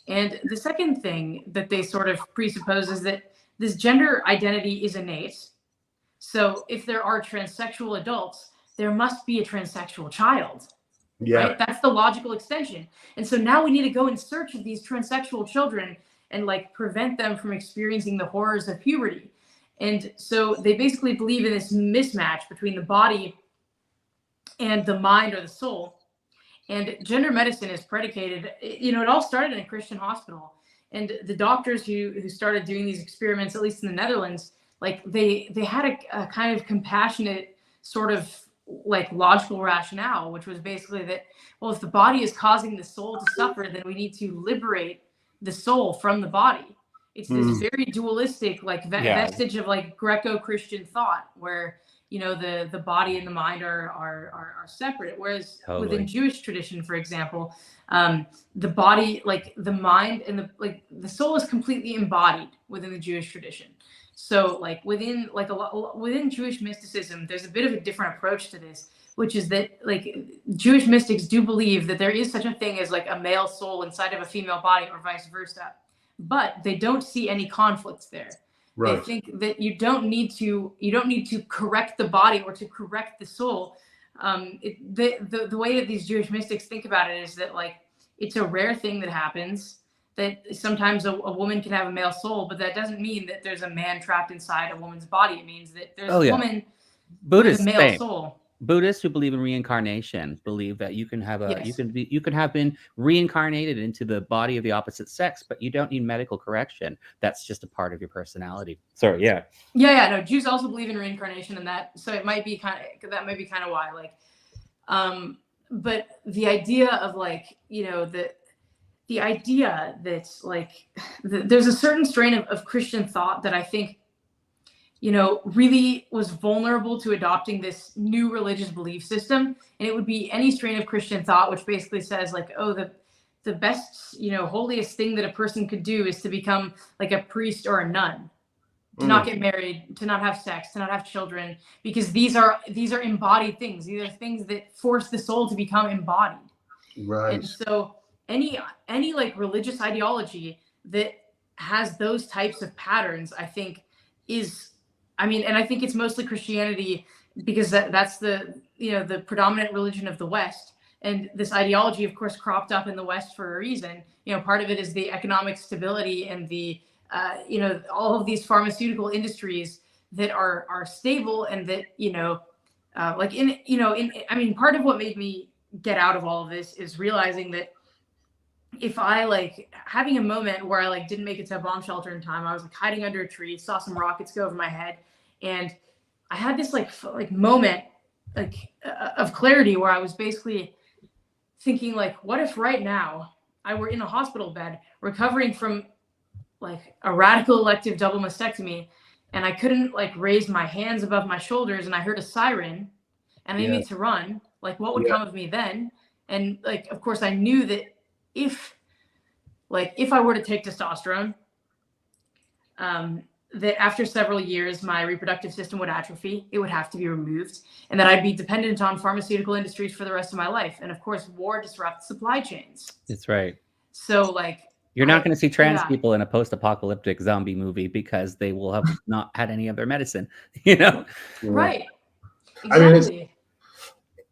And the second thing that they sort of presuppose is that this gender identity is innate. So if there are transsexual adults, there must be a transsexual child. Yeah. Right? That's the logical extension. And so now we need to go in search of these transsexual children and like prevent them from experiencing the horrors of puberty. And so they basically believe in this mismatch between the body and the mind or the soul. And gender medicine is predicated, it all started in a Christian hospital. And the doctors who started doing these experiments, at least in the Netherlands, like they had a kind of compassionate sort of like logical rationale, which was basically that, well, if the body is causing the soul to suffer, then we need to liberate the soul from the body. It's this very dualistic, like vestige of like Greco-Christian thought where, the body and the mind are separate. Whereas within Jewish tradition, for example, the body, like the mind and the soul is completely embodied within the Jewish tradition. So like within Jewish mysticism, there's a bit of a different approach to this, which is that like Jewish mystics do believe that there is such a thing as like a male soul inside of a female body or vice versa, but they don't see any conflicts there. Right. They think that you don't need to correct the body or to correct the soul. The way that these Jewish mystics think about it is that like it's a rare thing that happens, that sometimes a woman can have a male soul, but that doesn't mean that there's a man trapped inside a woman's body. It means that there's a woman with a male soul. Buddhists who believe in reincarnation believe that you can have you can have been reincarnated into the body of the opposite sex, but you don't need medical correction. That's just a part of your personality. Sorry, yeah. No, Jews also believe in reincarnation, and that might be kind of why. Like, but the idea of like the idea that like there's a certain strain of Christian thought that I think really was vulnerable to adopting this new religious belief system. And it would be any strain of Christian thought, which basically says like, oh, the best, holiest thing that a person could do is to become like a priest or a nun, to not get married, to not have sex, to not have children, because these are embodied things. These are things that force the soul to become embodied. Right. And so any like religious ideology that has those types of patterns, I think and I think it's mostly Christianity, because that's the predominant religion of the West. And this ideology, of course, cropped up in the West for a reason. Part of it is the economic stability and the, all of these pharmaceutical industries that are stable, and that, part of what made me get out of all of this is realizing that if I like having a moment where I like didn't make it to a bomb shelter in time, I was like hiding under a tree, saw some rockets go over my head, and I had this like moment of clarity where I was basically thinking like, what if right now I were in a hospital bed recovering from like a radical elective double mastectomy, and I couldn't like raise my hands above my shoulders, and I heard a siren and I needed to run, like what would come of me then? And like, of course I knew that if I were to take testosterone, that after several years, my reproductive system would atrophy, it would have to be removed, and that I'd be dependent on pharmaceutical industries for the rest of my life. And of course, war disrupts supply chains. That's right. So like, you're not going to see trans people in a post-apocalyptic zombie movie because they will have not had any of their medicine, Right. Exactly.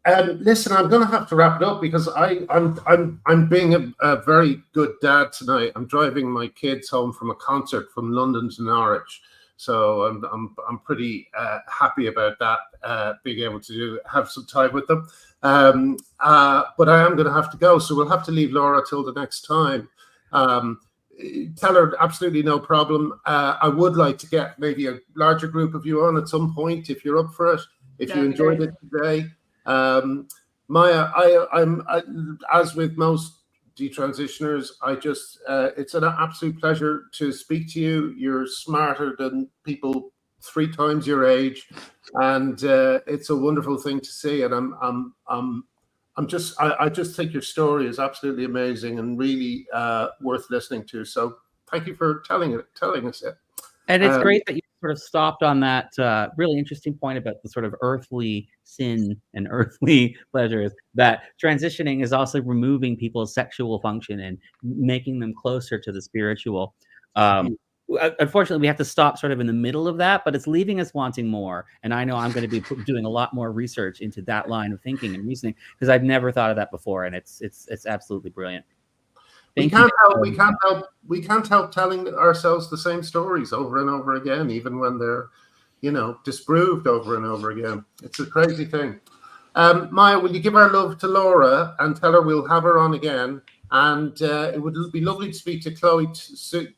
Listen, I'm going to have to wrap it up because I'm being a very good dad tonight. I'm driving my kids home from a concert from London to Norwich, so I'm pretty happy about that, being able to have some time with them. But I am going to have to go, so we'll have to leave Laura till the next time. Tell her absolutely no problem. I would like to get maybe a larger group of you on at some point if you're up for it. If you enjoyed it today. Maia, I'm as with most detransitioners, it's an absolute pleasure to speak to you. You're smarter than people 3 times your age, and it's a wonderful thing to see. And I just think your story is absolutely amazing and really worth listening to. So thank you for telling us it. And it's great that you sort of stopped on that really interesting point about the sort of earthly sin and earthly pleasures, that transitioning is also removing people's sexual function and making them closer to the spiritual. Unfortunately, we have to stop sort of in the middle of that, but it's leaving us wanting more. And I know I'm going to be doing a lot more research into that line of thinking and reasoning, because I've never thought of that before, and it's absolutely brilliant. We can't help telling ourselves the same stories over and over again, even when they're, disproved over and over again. It's a crazy thing. Maia, will you give our love to Laura and tell her we'll have her on again? And it would be lovely to speak to Chloe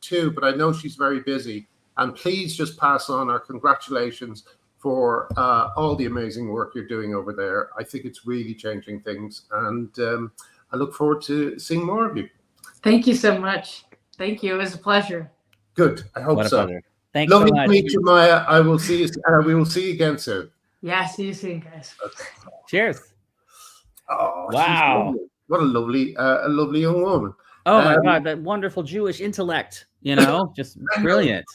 too, but I know she's very busy. And please just pass on our congratulations for all the amazing work you're doing over there. I think it's really changing things, and I look forward to seeing more of you. Thank you so much. Thank you. It was a pleasure. Good. I hope so. Thanks Lovely so much. to meet you, Maia. I will see you. We will see you again soon. Yeah, see you soon, guys. Cheers. Oh, she's Wow. lovely. What a lovely young woman. Oh my God, that wonderful Jewish intellect, you know, just brilliant.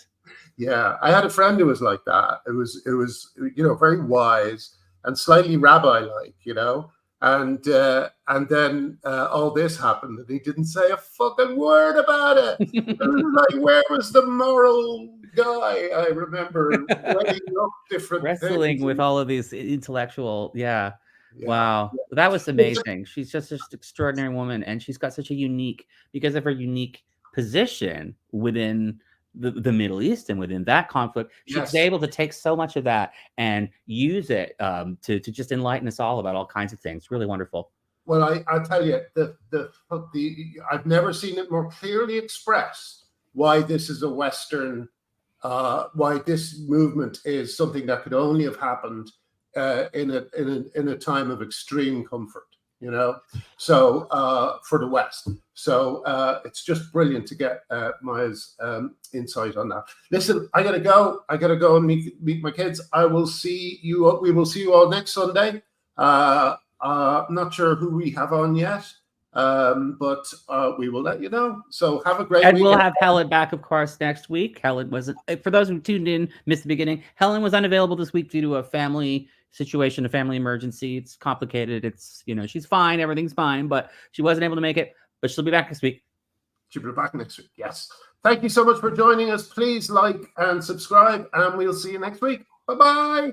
Yeah, I had a friend who was like that. It was, very wise and slightly rabbi-like, and then all this happened, and he didn't say a fucking word about it. It was like, where was the moral guy? I remember weighing up different Wrestling things. with all of these intellectual, Yeah. Wow, that was amazing. She's just an extraordinary woman, and she's got such a unique, because of her unique position within the Middle East and within that conflict, she's Yes. able to take so much of that and use it to just enlighten us all about all kinds of things. Really wonderful. Well, I tell you, I've never seen it more clearly expressed why this is a Western, why this movement is something that could only have happened in a time of extreme comfort, so for the West. So it's just brilliant to get Maia's insight on that. Listen, I gotta go and meet my kids. We will see you all next Sunday. Not sure who we have on yet, but we will let you know. So have a great week. And we'll have Helen back, of course, next week. Helen wasn't, for those who tuned in, missed the beginning, Helen was unavailable this week due to a family situation, a family emergency. It's complicated. It's, she's fine. Everything's fine, but she wasn't able to make it, but she'll be back next week. She'll be back next week. Yes. Thank you so much for joining us. Please like and subscribe, and we'll see you next week. Bye-bye.